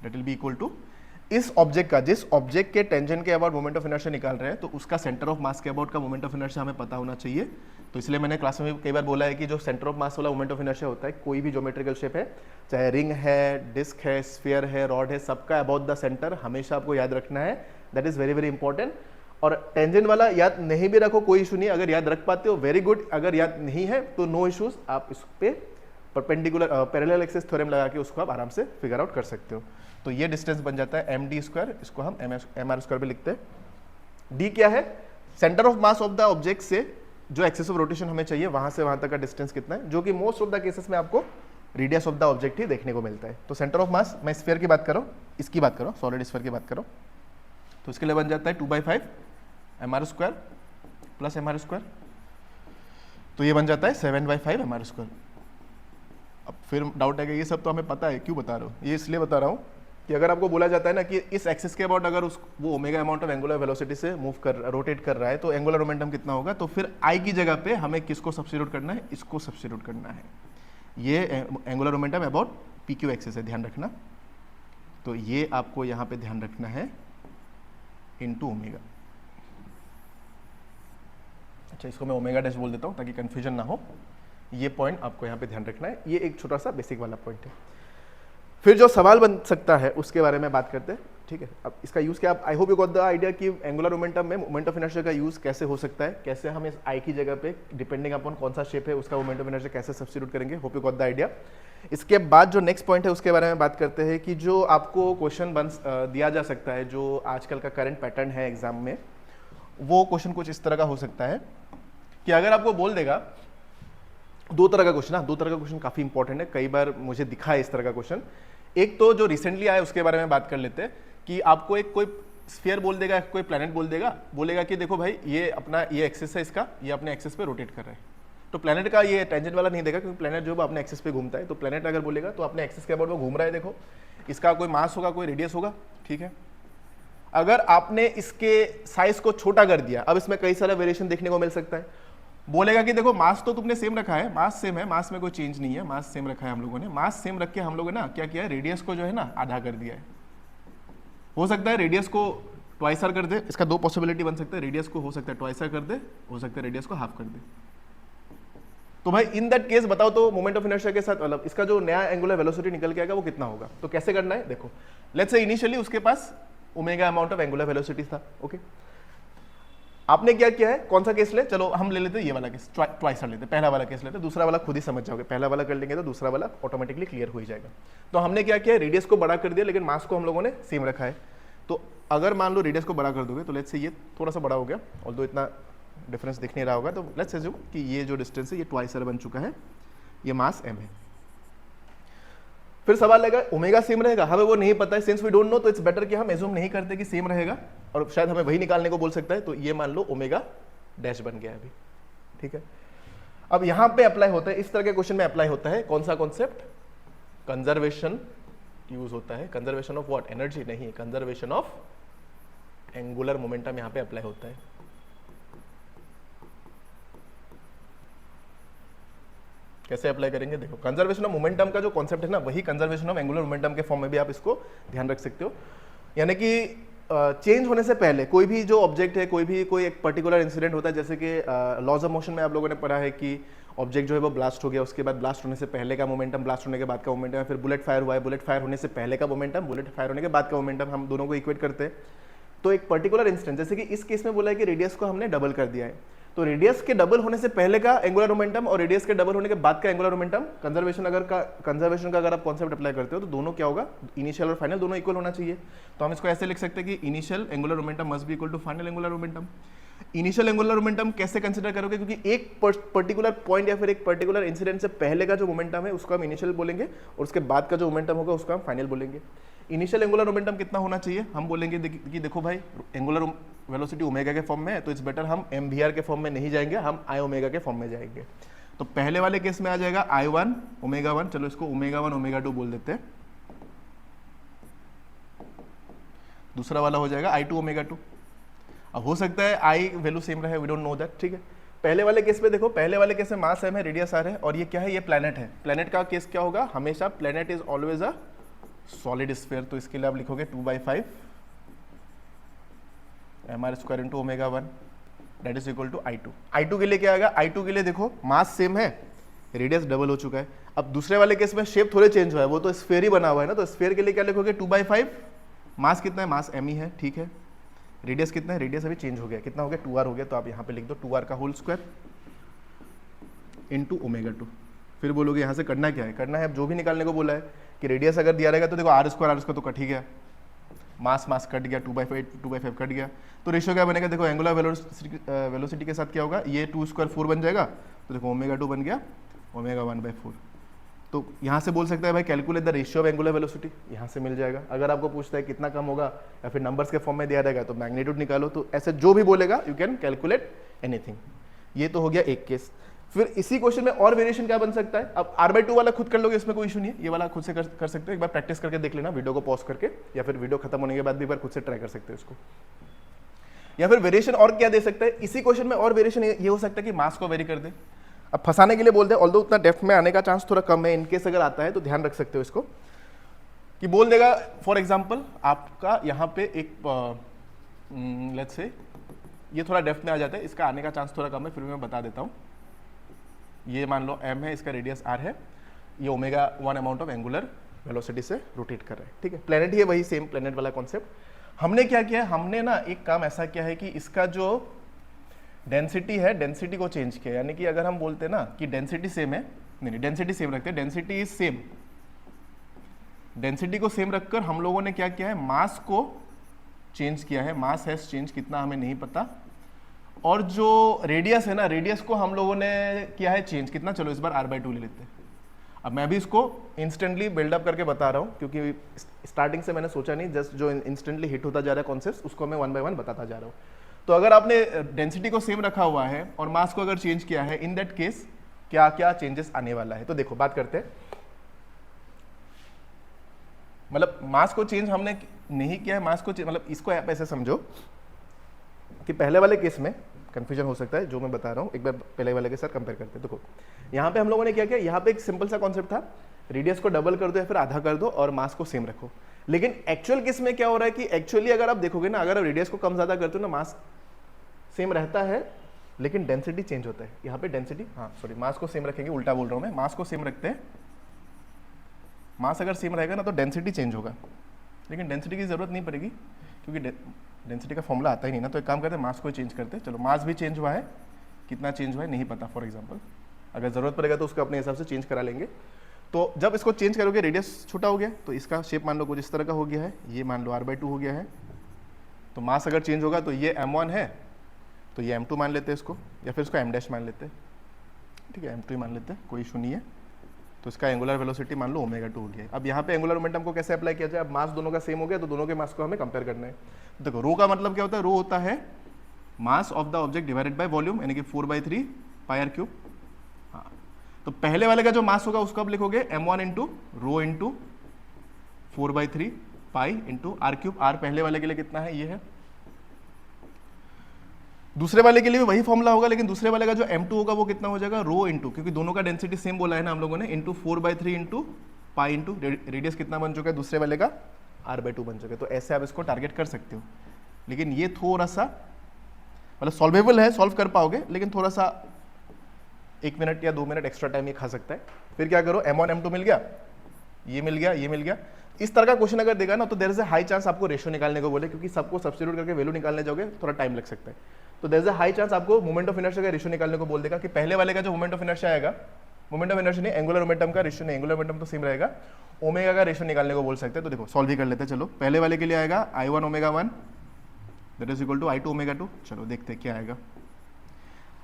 that will be equal to इस ऑब्जेक्ट का, जिस ऑब्जेक्ट के टेंजेंट के अबाउट मोमेंट ऑफ इनर्शिया निकाल रहे हैं तो उसका सेंटर ऑफ मास के अबाउट का मोमेंट ऑफ इनर्शिया हमें पता होना चाहिए। तो इसलिए मैंने क्लास में कई बार बोला है कि जो सेंटर ऑफ मास वाला मोमेंट ऑफ इनर्शिया होता है, कोई भी ज्योमेट्रिकल शेप है, चाहे रिंग है, डिस्क है, स्फीयर है, रॉड है, सबका अबाउट द सेंटर हमेशा आपको याद रखना है। That is very very important. और टेंजेंट वाला याद नहीं भी रखो, कोई इशू नहीं, अगर याद रख पाते हो वेरी गुड, अगर याद नहीं है तो नो इश्यूज, आप इस पे परपेंडिकुलर पैरेलल एक्सिस थ्योरम लगा के उसको आप आराम से फिगर आउट कर सकते हो। तो ये डिस्टेंस बन जाता है एम डी स्क्वायर, इसको हम एम आर स्क्वायर भी लिखते हैं। डी क्या है? Centre of mass of the object से जो एक्सिस ऑफ रोटेशन हमें चाहिए वहां से वहां तक का डिस्टेंस कितना है, जो कि मोस्ट ऑफ द केसेस में आपको रेडियस ऑफ द ऑब्जेक्ट ही देखने को मिलता है। तो सेंटर ऑफ मास, मैं स्फीयर की बात करूँ, इसकी बात करूँ, सॉलिड स्फीयर की बात करूँ, तो इसके लिए बन जाता है 2/5 M R square plus M R square, तो ये बन जाता है 7/5 एम आर स्क्वायर। अब फिर डाउट है कि ये सब तो हमें पता है, क्यों बता रहा हूँ? ये इसलिए बता रहा हूँ कि अगर आपको बोला जाता है ना कि इस एक्सिस के अबाउट अगर वो omega amount of angular velocity से रोटेट कर रहा है तो एंगुलर मोमेंटम कितना होगा, तो फिर आई की जगह पे हमें किसको सब्स्टिट्यूट करना है? इसको सब्स्टिट्यूट करना है। ये angular momentum about P Q axis है, ध्यान रखना। तो ये आपको यहाँ पे ध्यान रखना है इनटू ओमेगा। अच्छा, इसको मैं ओमेगा डैश बोल देता हूँ ताकि कंफ्यूजन ना हो। ये पॉइंट आपको यहाँ पे ध्यान रखना है, ये एक छोटा सा बेसिक वाला पॉइंट है। फिर जो सवाल बन सकता है उसके बारे में बात करते हैं, ठीक है। अब इसका यूज क्या, I hope you got the idea कि एंगुलर मोमेंटम में मोमेंट ऑफ इनर्शिया का यूज कैसे हो सकता है, कैसे हम इस आई की जगह पे डिपेंडिंग अपॉन कौन सा शेप है उसका मोमेंट ऑफ इनर्शिया कैसे सब्स्टिट्यूट करेंगे। Hope you got the idea. इसके बाद जो नेक्स्ट पॉइंट है उसके बारे में बात करते हैं कि जो आपको क्वेश्चन दिया जा सकता है, जो आजकल का करंट पैटर्न है एग्जाम में, वो क्वेश्चन कुछ इस तरह का हो सकता है कि अगर आपको बोल देगा दो तरह का क्वेश्चन, दो तरह का क्वेश्चन काफी इंपॉर्टेंट है, कई बार मुझे दिखा है इस तरह का क्वेश्चन। एक तो जो रिसेंटली आया उसके बारे में बात कर लेते हैं कि आपको एक कोई स्फीयर बोल देगा, कोई प्लैनेट बोल देगा, बोलेगा कि देखो भाई ये अपना ये एक्सिस है इसका, ये अपने एक्सिस पे रोटेट कर रहा है। तो प्लैनेट का ये टेंजेंट वाला नहीं देगा क्योंकि प्लैनेट जो अपने एक्सिस पे घूमता है, तो प्लैनेट अगर बोलेगा तो अपने एक्सिस के अबाउट वो घूम रहा है, देखो इसका कोई मास होगा, कोई रेडियस होगा, ठीक है। अगर आपने इसके साइज को छोटा कर दिया, अब इसमें कई सारा वेरिएशन देखने को मिल सकता है। बोलेगा कि देखो मास तो तुमने सेम रखा है, मास सेम है, मास में कोई चेंज नहीं है, मास सेम रखा है हम लोगों ने, मास सेम रख के हम लोगों ने ना क्या किया है, रेडियस को जो है ना आधा कर दिया है। हो सकता है रेडियस को ट्वाइसर कर दे, इसका दो पॉसिबिलिटी बन सकता है, रेडियस को हो सकता है ट्वाइसर कर दे, हो सकता है रेडियस को हाफ कर दे। तो भाई इन दैट केस बताओ तो मोमेंट ऑफ इनर्शिया के साथ मतलब इसका जो नया एंगुलर वेलोसिटी निकल के आएगा वो कितना होगा। तो कैसे करना है, देखो लेट्स से इनिशियली उसके पास omega amount of angular velocity था, ओके। आपने क्या किया है, कौन सा केस ले, चलो हम ले लेते हैं ये वाला केस, ट्वाइसर लेते हैं, पहला वाला केस लेते हैं, दूसरा वाला खुद ही समझ जाओगे, पहला वाला कर लेंगे तो दूसरा वाला ऑटोमेटिकली क्लियर हो ही जाएगा। तो हमने क्या किया, रेडियस को बड़ा कर दिया लेकिन मास को हम लोगों ने सेम रखा है। तो अगर मान लो रेडियस को बड़ा कर दोगे तो लेट्स से ये थोड़ा सा बड़ा हो गया, ऑल्दो इतना डिफरेंस दिख नहीं रहा होगा, तो लेट्स अज्यूम कि ये जो डिस्टेंस है ये ट्वाइसर बन चुका है, ये मास m है। फिर सवाल लगेगा ओमेगा सेम रहेगा, हमें वो नहीं पता है, सिंस वी डोंट नो तो इट्स बेटर कि हम एज्यूम नहीं करते कि सेम रहेगा, और शायद हमें वही निकालने को बोल सकता है। तो ये मान लो ओमेगा डैश बन गया अभी, ठीक है। अब यहां पे अप्लाई होता है, इस तरह के क्वेश्चन में अप्लाई होता है कौन सा कॉन्सेप्ट, कंजर्वेशन यूज होता है। कंजर्वेशन ऑफ व्हाट, एनर्जी नहीं, कंजर्वेशन ऑफ एंगुलर मोमेंटम यहां पे अप्लाई होता है। कैसे अप्लाई करेंगे, देखो कंजर्वेशन ऑफ मोमेंटम का जो कॉन्सेप्ट है ना, वही कंजर्वेशन ऑफ एंगुलर मोमेंटम के फॉर्म में भी आप इसको ध्यान रख सकते हो। यानी कि चेंज होने से पहले कोई भी जो ऑब्जेक्ट है, कोई एक पर्टिकुलर इंसिडेंट होता है, जैसे कि लॉज ऑफ मोशन में आप लोगों ने पढ़ा है कि ऑब्जेक्ट जो है वो ब्लास्ट हो गया, उसके बाद ब्लास्ट होने से पहले का मोमेंटम, ब्लास्ट होने के बाद का मोमेंटम, फिर बुलेट फायर हुआ है, बुलेट फायर होने से पहले का मोमेंटम, बुलेट फायर होने के बाद का मोमेंटम, हम दोनों को इक्वेट करते हैं। तो एक पर्टिकुलर इंस्टेंट, जैसे कि इस केस में बोला है कि रेडियस को हमने डबल कर दिया है, तो रेडियस के डबल होने से पहले का एंगुलर मोमेंटम और रेडियस के डबल होने के बाद का एंगुलर मोमेंटम, कंजर्वेशन का अगर आप कॉन्सेप्ट अप्लाई करते हो तो दोनों क्या होगा, इनिशियल और फाइनल दोनों इक्वल होना चाहिए। तो हम इसको ऐसे लिख सकते हैं कि initial angular momentum must be equal to final angular momentum. Initial angular momentum कैसे कंसीडर करोगे, क्योंकि एक पर्टिकुलर पॉइंट या फिर एक पर्टिकुलर इंसिडेंट से पहले का जो मोमेंटम है उसको हम इनिशियल बोलेंगे और उसके बाद का जो मोमेंटम होगा उसको हम फाइनल बोलेंगे। इनिशियल एंगुलर मोमेंटम कितना होना चाहिए, हम बोलेंगे कि देखो भाई एंगुलर वेलोसिटी ओमेगा के फॉर्म में है, तो इट्स बेटर हम एम वी आर के फॉर्म में नहीं जाएंगे, हम आई ओमेगा के फॉर्म में जाएंगे। तो पहले वाले केस में आ जाएगा I1 ओमेगा 1, चलो इसको ओमेगा 1 ओमेगा 2 बोल देते हैं। दूसरा वाला हो जाएगा I2 ओमेगा 2। अब हो सकता है आई वैल्यू सेम रहे, वी डोंट नो दैट, ठीक है। पहले वाले केस में देखो, पहले वाले केस में मास m है, रेडियस r है, और ये क्या है, ये प्लैनेट है। प्लैनेट का केस क्या होगा, हमेशा planet is always a solid sphere, तो इसके लिए आप लिखोगे 2/5 mr² into omega 1 that is equal to I2। I2 के लिए क्या आएगा, I2 के लिए देखो मास सेम है, रेडियस डबल हो चुका है। अब दूसरे वाले केस में शेप थोड़े चेंज हुआ है, वो तो स्फीयर ही बना हुआ है ना, तो स्फीयर के लिए क्या लिखोगे 2/5, मास कितना है, मास m ही है, ठीक है। रेडियस कितना है, रेडियस अभी चेंज हो गया, कितना हो गया 2r हो गया, तो आप यहाँ पे लिख दो 2r का होल स्क्वायर इंटू ओमेगा 2। फिर बोलोगे यहाँ से करना क्या है, करना है अब जो भी निकालने को बोला है कि रेडियस अगर दिया रहेगा तो देखो r² तो कट ही गया, मास मास कट गया, 2/5 कट गया, तो रेशियो क्या बनेगा, देखो एंगुलर वेलोसिटी के साथ क्या होगा, ये 2² 4 बन जाएगा, तो देखो ओमेगा 2 बन गया ओमेगा 1/4। तो यहाँ से बोल सकता है भाई calculate the ratio of angular velocity, यहाँ से मिल जाएगा। अगर आपको पूछता है कितना कम होगा या फिर नंबर्स के फॉर्म में दिया रहेगा तो मैग्नीट्यूड निकालो, तो ऐसे जो भी बोलेगा यू कैन कैलकुलेट एनीथिंग। ये तो हो गया एक केस। फिर इसी क्वेश्चन में और वेरिएशन क्या बन सकता है, अब r/2 वाला खुद कर लोगे, इसमें कोई इशू नहीं है, ये वाला खुद से कर सकते हो, एक बार प्रैक्टिस करके देख लेना वीडियो को पॉज करके, या फिर वीडियो खत्म होने के बाद भी एक बार खुद से ट्राई कर सकते हो इसको। या फिर वेरिएशन और क्या दे सकता है इसी क्वेश्चन में, और वेरिएशन ये हो सकता है कि मास को वेरी कर दे। अब फंसाने के लिए बोलते हैं, ऑल्दो उतना डेप्थ में आने का चांस थोड़ा कम है, इनकेस अगर आता है तो ध्यान रख सकते हो इसको, कि बोल देगा फॉर एग्जांपल आपका यहाँ पे एक लेट्स से ये थोड़ा डेप्थ में आ जाता है, इसका आने का चांस थोड़ा कम है, फिर मैं बता देता हूँ। ये मान लो m है, इसका रेडियस r है, ये omega 1 amount of angular velocity से रोटेट कर रहा है, ठीक है। प्लेनेट ही है, वही सेम प्लेनेट वाला कॉन्सेप्ट। हमने क्या किया है, हमने ना एक काम ऐसा किया है कि इसका जो डेंसिटी है, डेंसिटी को चेंज किया, यानी कि अगर हम बोलते हैं ना कि डेंसिटी सेम है, नहीं डेंसिटी सेम रखते हैं, डेंसिटी इज सेम, डेंसिटी को सेम रखकर हम लोगों ने क्या किया है, मास को चेंज किया है, मास हैज चेंज, कितना हमें नहीं पता, और जो रेडियस है ना, रेडियस को हम लोगों ने किया है चेंज, कितना, चलो इस बार r/2 ले लेते हैं। अब मैं भी इसको इंस्टेंटली बिल्डअप करके बता रहा हूँ, क्योंकि स्टार्टिंग से मैंने सोचा नहीं, जस्ट जो इंस्टेंटली हिट होता जा रहा है कॉन्सेप्ट, उसको मैं 1 बाय 1 बताता जा रहा हूँ। तो अगर आपने डेंसिटी को सेम रखा हुआ है और मास को अगर चेंज किया है, इन दैट केस क्या क्या चेंजेस आने वाला है, तो देखो बात करते हैं। मतलब मास को चेंज हमने नहीं किया है, मास को मतलब इसको आप ऐसे समझो कि पहले वाले केस में कंफ्यूजन हो सकता है, जो मैं बता रहा हूँ एक बार पहले वाले के साथ कंपेयर करते हैं। देखो यहाँ पे हम लोगों ने क्या किया, यहाँ पे एक सिंपल सा कॉन्सेप्ट था, रेडियस को डबल कर दो या फिर आधा कर दो और मास को सेम रखो। लेकिन एक्चुअल केस में क्या हो रहा है कि एक्चुअली अगर आप देखोगे ना, अगर आप रेडियस को कम ज्यादा करते हो ना, मास सेम रहता है लेकिन डेंसिटी चेंज होता है। यहाँ पे डेंसिटी, हाँ सॉरी, मास को सेम रखेंगे, उल्टा बोल रहा हूँ मैं, मास को सेम रखते हैं, मास अगर सेम रहेगा ना तो डेंसिटी चेंज होगा, लेकिन डेंसिटी की जरूरत नहीं पड़ेगी क्योंकि डेंसिटी का फॉर्मूला आता ही नहीं ना। तो एक काम करते हैं, मास को चेंज करते हैं। चलो मास भी चेंज हुआ है, कितना चेंज हुआ है नहीं पता, फॉर एग्जांपल अगर जरूरत पड़ेगा तो उसको अपने हिसाब से चेंज करा लेंगे। तो जब इसको चेंज करोगे, रेडियस छोटा हो गया तो इसका शेप मान लो कुछ इस तरह का हो गया है, ये मान लो r/2 हो गया है। तो मास अगर चेंज होगा तो ये m1 है तो ये m2 मान लेते हैं इसको, या फिर इसको m' मान लेते हैं, ठीक है, m2 ही मान लेते हैं, कोई इशू नहीं है। तो इसका एंगुलर वेलोसिटी मान लो ओमेगा 2 हो गया है। अब यहाँ पे एंगुलर मोमेंटम को कैसे अप्लाई किया जाए, अब मास दोनों का सेम हो गया तो दोनों के मास को हमें कंपेयर करना है। देखो रो का मतलब क्या होता है, रो होता है mass of the object divided by volume, यानी कि 4/3 πr³। हाँ, तो पहले वाले का जो मास होगा उसको आप लिखोगे m1 into rho into 4/3 pi into r³। r पहले वाले के लिए कितना है, ये है। दूसरे वाले के लिए भी वही फॉर्मूला होगा, लेकिन दूसरे वाले का जो m2 होगा वो कितना हो जाएगा, रो इंटू, क्योंकि दोनों का डेंसिटी सेम बोला है ना हम लोगों ने, into 4/3 into pi into radius कितना बन चुका है, दूसरे वाले का r/2 बन चुका है। तो ऐसे आप इसको टारगेट कर सकते हो, लेकिन ये थोड़ा सा मतलब सॉल्वेबल है, सॉल्व कर पाओगे, लेकिन थोड़ा सा 1 मिनट या 2 मिनट एक्स्ट्रा टाइम ये खा सकता है। फिर क्या करो, m1 m2 मिल गया, ये मिल गया, ये मिल गया। इस तरह का क्वेश्चन अगर देगा ना तो there is a high chance आपको रेशियो निकालने को बोले, क्योंकि सबको सब्स्टिट्यूट करके वैल्यू निकालने जाओगे थोड़ा टाइम लग सकता है। तो there is a high chance आपको मोमेंट ऑफ इनर्शिया का रेशियो निकालने को बोल देगा कि पहले वाले का जो मोमेंट ऑफ इनर्शिया आएगा, मोमेंट ऑफ इनर्शिया नहीं, एंगुलर मोमेंटम का रेशियो नहीं, एंगुलर मोमेंटम तो सेम रहेगा, ओमेगा का रेशियो निकालने को बोल सकते हैं। तो देखो सॉल्व ही कर लेते हैं। चलो पहले वाले के लिए आएगा I1 omega 1 that is equal to I2 omega 2। चलो देखते हैं क्या आएगा।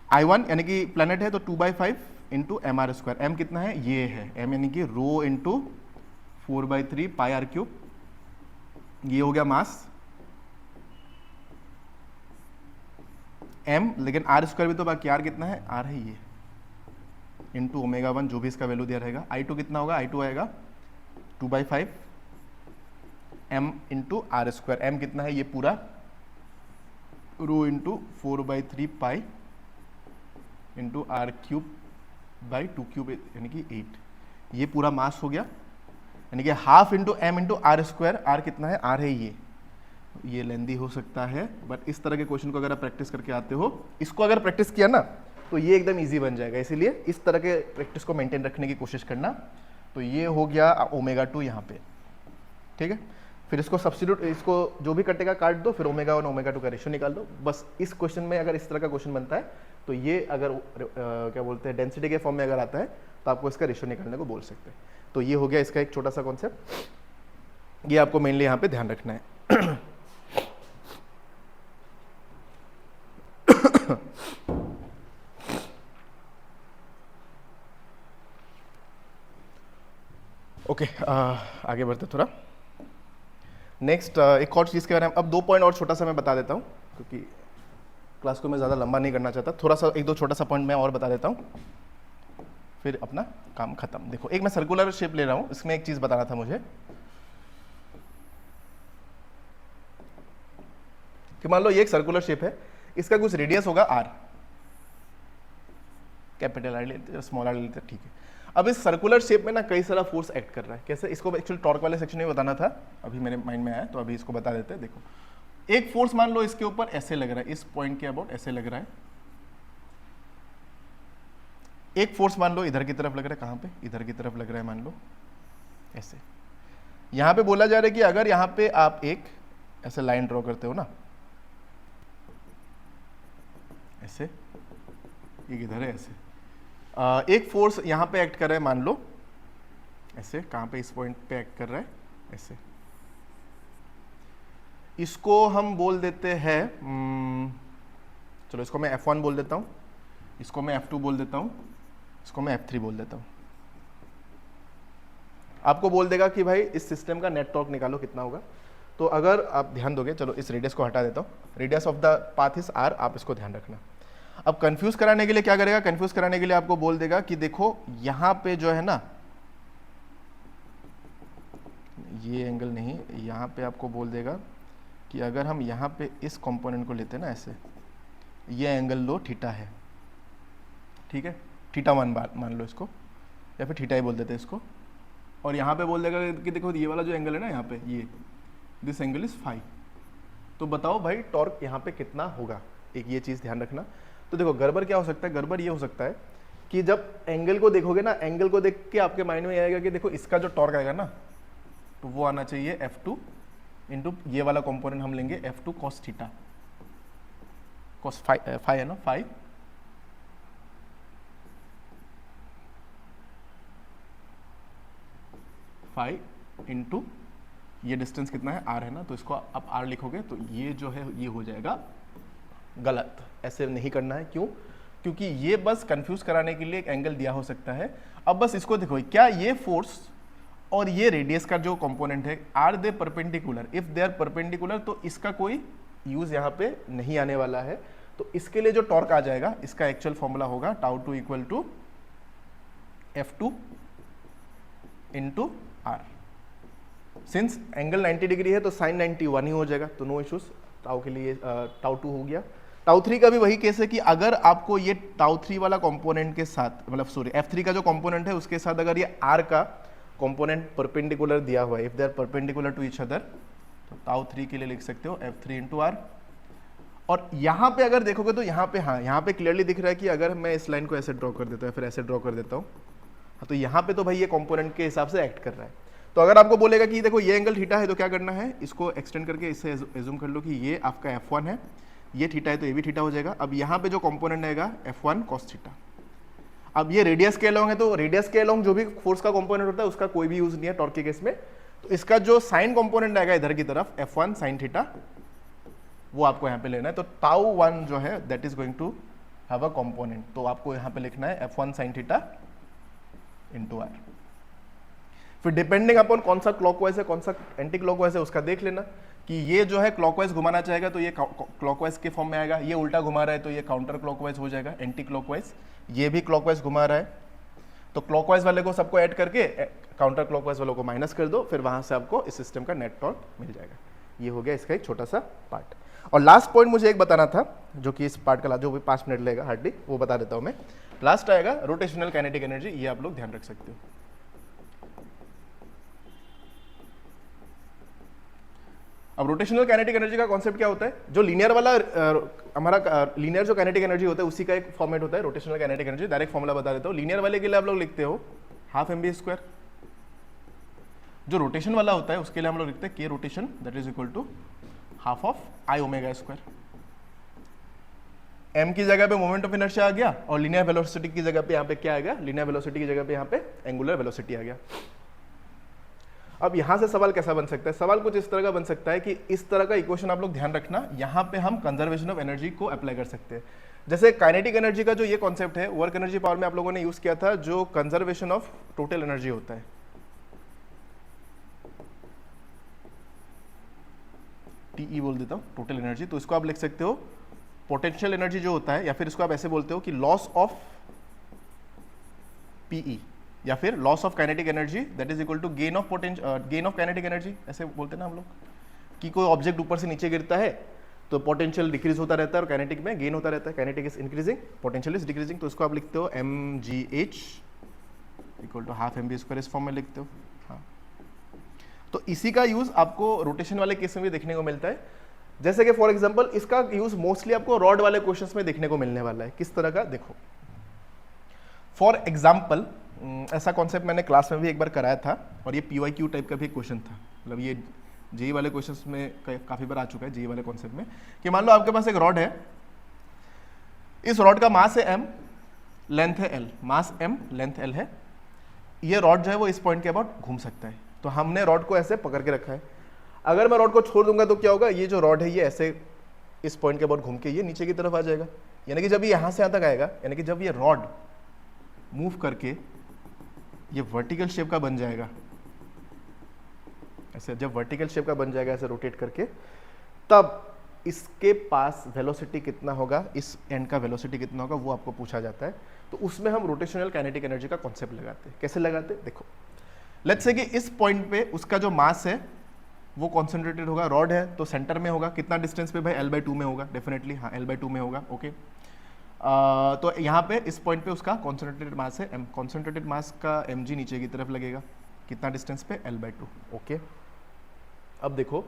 I1 यानी कि प्लैनेट है तो 2/5 इंटू mr², m कितना है, ये है m, यानी कि रो इंटू 4/3 πr³। ये हो गया मास m, लेकिन r² भी तो बाकी, r कितना है, r है ये, इंटू ओमेगा 1 जो भी इसका वैल्यू दिया रहेगा। I2 कितना होगा, I2 आएगा 2/5 m into R square. M कितना है, ये पूरा rho into 4/3 pi into R cube by 2 cube यानी कि 8। ये पूरा मास हो गया, यानी कि half into M into R square. R कितना है, आर है ये लेंदी हो सकता है, बट इस तरह के क्वेश्चन को अगर आप प्रैक्टिस करके आते हो, इसको अगर प्रैक्टिस किया ना तो ये एकदम इजी बन जाएगा। इसीलिए इस तरह के प्रैक्टिस को मेंटेन रखने की कोशिश करना। तो ये हो गया ओमेगा 2 यहाँ पे, ठीक है। फिर इसको सब्स्टिट्यूट, इसको जो भी कटेगा काट दो, फिर ओमेगा 1 ओमेगा 2 का रेशियो निकाल दो। बस इस क्वेश्चन में अगर इस तरह का क्वेश्चन बनता है तो ये अगर क्या बोलते हैं डेंसिटी के फॉर्म में अगर आता है तो आपको इसका रेशियो निकालने को बोल सकते हैं। तो ये हो गया इसका एक छोटा सा कॉन्सेप्ट, ये आपको मेनली यहाँ पे ध्यान रखना है। ओके, आगे बढ़ते थोड़ा। नेक्स्ट एक और चीज़ के बारे में अब 2 पॉइंट और छोटा सा मैं बता देता हूँ, क्योंकि क्लास को मैं ज़्यादा लंबा नहीं करना चाहता। थोड़ा सा 1-2 छोटा सा पॉइंट मैं और बता देता हूँ, फिर अपना काम खत्म। देखो, एक मैं सर्कुलर शेप ले रहा हूँ, इसमें एक चीज़ बताना था मुझे कि मान लो ये एक सर्कुलर शेप है, इसका कुछ रेडियस होगा r, कैपिटल आर लेते स्मॉल आर लेते, ठीक है। अब इस सर्कुलर शेप में ना कई सारा फोर्स एक्ट कर रहा है। कैसे, इसको एक्चुअली टॉर्क वाले सेक्शन में बताना था, अभी मेरे माइंड में आया तो अभी इसको बता देते हैं। देखो, एक फोर्स मान लो इसके ऊपर ऐसे लग रहा है, इस पॉइंट के अबाउट ऐसे लग रहा है। एक फोर्स मान लो इधर की तरफ लग रहा है, कहाँ पे, इधर की तरफ लग रहा है, मान लो ऐसे। यहां पे बोला जा रहा है कि अगर यहां पे आप एक ऐसे लाइन ड्रॉ करते हो ना, ऐसे, एक इधर है ऐसे, एक फोर्स यहां पे एक्ट कर रहा है, मान लो ऐसे, कहां पे, इस पॉइंट पे एक्ट कर रहा है ऐसे। इसको हम बोल देते हैं, चलो इसको मैं F1 बोल देता हूं, इसको मैं F2 बोल देता हूं, इसको मैं F3 बोल देता हूं। आपको बोल देगा कि भाई इस सिस्टम का नेट टॉर्क निकालो कितना होगा। तो अगर आप ध्यान दोगे, चलो इस रेडियस को हटा देता हूं, radius of the path is r, आप इसको ध्यान रखना। अब कंफ्यूज कराने के लिए क्या करेगा, कंफ्यूज कराने के लिए आपको बोल देगा कि देखो यहां पे जो है ना, ये एंगल नहीं, यहां पे आपको बोल देगा कि अगर हम यहां पे इस कंपोनेंट को लेते हैं ना ऐसे, ये एंगल लो थीटा है, ठीक है, θ1 मान लो इसको, या फिर थीटा ही बोल देते हैं इसको। और यहाँ पे बोल देगा कि देखो ये वाला जो एंगल है ना यहाँ पे, ये दिस एंगल इज फाई। तो बताओ भाई टॉर्क यहाँ पे कितना होगा, एक ये चीज़ ध्यान रखना। तो देखो गड़बड़ क्या हो सकता है, गड़बड़ ये हो सकता है कि जब एंगल को देखोगे ना, एंगल को देख के आपके माइंड में आएगा कि देखो इसका जो टॉर्क आएगा ना, तो वो आना चाहिए F2 इंटू ये वाला कंपोनेंट हम लेंगे F2 cos theta, cos phi है ना, फाई इंटू ये डिस्टेंस कितना है, r है ना, तो इसको आप r लिखोगे तो ये जो है ये हो जाएगा गलत। ऐसे नहीं करना है, क्यों, क्योंकि ये बस कंफ्यूज कराने के लिए एक एंगल दिया हो सकता है। अब बस इसको देखो, क्या ये फोर्स और ये रेडियस का जो कंपोनेंट है, R they perpendicular, if they are perpendicular तो इसका कोई यूज यहाँ पे नहीं आने वाला है। तो इसके लिए जो टॉर्क आ जाएगा, इसका एक्चुअल फॉर्मूला होगा τ2 equal to F2 into R. Since angle 90 degree है तो साइन 91 ही हो जाएगा, तो नो इश्यूज, टाउ के लिए τ2 हो गया। τ3 का भी वही केस है कि अगर आपको ये τ3 वाला कंपोनेंट के साथ, मतलब सॉरी F3 का जो कंपोनेंट है उसके साथ अगर ये R का कंपोनेंट परपेंडिकुलर दिया हुआ है, if they are perpendicular to each other, तो τ3 के लिए लिख सकते हो F3 इंटू आर। और यहाँ पे अगर देखोगे तो यहाँ पे, हाँ यहाँ पे क्लियरली दिख रहा है कि अगर मैं इस लाइन को ऐसे ड्रॉ कर देता हूँ, फिर ऐसे ड्रॉ कर देता हूँ, तो यहाँ पे तो भाई ये कंपोनेंट के हिसाब से एक्ट कर रहा है। तो अगर आपको बोलेगा कि देखो ये एंगल थीटा है, तो क्या करना है, इसको एक्सटेंड करके इससे एज्यूम कर लो कि ये आपका F1 है, ये थीटा है तो ये भी थीटा हो जाएगा। अब यहाँ पे जो कंपोनेंट आएगा F1 cos थीटा। अब ये रेडियस के अलोंग है, तो रेडियस के अलोंग जो भी फोर्स का कंपोनेंट होता है उसका कोई भी यूज नहीं है टॉर्क के केस में। तो इसका जो साइन कंपोनेंट आएगा इधर की तरफ F1 sin थीटा, वो आपको यहाँ पे लेना है। तो τ1 जो है that is going to have a component, तो आपको यहाँ पे लिखना है F1 sin theta into R. फिर डिपेंडिंग अपॉन कौन सा क्लॉकवाइज है कौन सा एंटी क्लॉकवाइज है उसका देख लेना कि ये जो है क्लॉकवाइज घुमाना चाहेगा तो ये क्लॉकवाइज के फॉर्म में आएगा, ये उल्टा घुमा रहा है तो ये काउंटर क्लॉकवाइज हो जाएगा, एंटी क्लॉकवाइज। ये भी क्लॉकवाइज घुमा रहा है तो क्लॉकवाइज वाले को सबको ऐड करके काउंटर क्लॉकवाइज वालों को माइनस कर दो, फिर वहां से आपको इस सिस्टम का नेट टॉर्क मिल जाएगा। ये हो गया इसका एक छोटा सा पार्ट। और लास्ट पॉइंट मुझे एक बताना था, जो कि इस पार्ट का जो भी 5 मिनट लेगा हार्डली, वो बता देता हूं मैं। लास्ट आएगा रोटेशनल काइनेटिक एनर्जी, ये आप लोग ध्यान रख सकते हो। अब रोटेशनल काइनेटिक एनर्जी का कॉन्सेप्ट क्या होता है? जो लीनियर वाला हमारा लीनियर जो काइनेटिक एनर्जी होता है उसी का एक फॉर्मेट होता है rotational kinetic energy. Direct formula बता देता हूं। लीनियर वाले के लिए आप लोग लिखते हो हाफ mv²। जो रोटेशन वाला होता है उसके लिए हम लोग लिखते हैं k rotation that is equal to half of i⍵²। m की जगह पे मोमेंट ऑफ इनर्शिया आ गया और लीनियर वेलोसिटी की जगह पे यहाँ पे क्या आ गया? लीनियर वेलोसिटी की जगह पे यहाँ पे एंगुलर वेलोसिटी आ गया। अब यहां से सवाल कैसा बन सकता है? सवाल कुछ इस तरह का बन सकता है कि इस तरह का इक्वेशन आप लोग ध्यान रखना, यहां पे हम कंजर्वेशन ऑफ एनर्जी को अप्लाई कर सकते हैं। जैसे काइनेटिक एनर्जी का जो ये कॉन्सेप्ट है वर्क एनर्जी पावर में आप लोगों ने यूज किया था, जो कंजर्वेशन ऑफ टोटल एनर्जी होता है, टीई बोल देता हूं, टोटल एनर्जी। तो इसको आप लिख सकते हो पोटेंशियल एनर्जी जो होता है, या फिर इसको आप ऐसे बोलते हो कि लॉस ऑफ पीई, या फिर loss of kinetic energy that is equal to gain of kinetic energy. ऐसे बोलते हैं ना हम लोग कि कोई ऑब्जेक्ट ऊपर से नीचे गिरता है तो पोटेंशियल डिक्रीज होता रहता है और काइनेटिक में गेन होता रहता है। Kinetic is increasing, potential is decreasing. तो इसको आप लिखते हो mgh equal to half mv² इस फॉर्म में लिखते हो। हाँ, तो इसी का यूज आपको रोटेशन वाले केस में भी देखने को मिलता है। जैसे कि फॉर एग्जांपल इसका यूज मोस्टली आपको रॉड वाले क्वेश्चंस में देखने को मिलने वाला है। किस तरह का? देखो फॉर एग्जांपल ऐसा कॉन्सेप्ट मैंने क्लास में भी एक बार कराया था और ये PYQ टाइप का भी एक क्वेश्चन था। मतलब ये जेई वाले क्वेश्चंस में काफी बार आ चुका है जेई वाले कॉन्सेप्ट में, कि मान लो आपके पास एक रॉड है, इस रॉड का मास है m, लेंथ है l, मास m, लेंथ l है। ये रॉड जो है वो इस पॉइंट के अबाउट घूम सकता है। तो हमने रॉड को ऐसे पकड़ के रखा है। अगर मैं रॉड को छोड़ दूंगा तो क्या होगा? ये जो रॉड है ये ऐसे इस पॉइंट के अबाउट घूम के ये नीचे की तरफ आ जाएगा। यानी कि जब ये यहां से यहां तक आएगा, यानी कि जब ये रॉड मूव करके ये वर्टिकल शेप का बन जाएगा, ऐसे जब वर्टिकल शेप का बन जाएगा ऐसे रोटेट करके, तब इसके पास वेलोसिटी कितना होगा, इस एंड का वेलोसिटी कितना होगा, वो आपको पूछा जाता है। तो उसमें हम रोटेशनल काइनेटिक एनर्जी का कॉन्सेप्ट लगाते हैं। कैसे लगाते हैं? देखो लेट्स से कि इस पॉइंट पे उसका जो मास है वो कॉन्सेंट्रेटेड होगा, रॉड है तो सेंटर में होगा। कितना डिस्टेंस पे भाई? l/2 में होगा डेफिनेटली। हाँ, l/2 में होगा। ओके, तो यहाँ पे इस पॉइंट पे उसका कॉन्सेंट्रेटेड मास है m। कॉन्सेंट्रेटेड मास का mg नीचे की तरफ लगेगा। कितना डिस्टेंस पे? l/2। ओके, अब देखो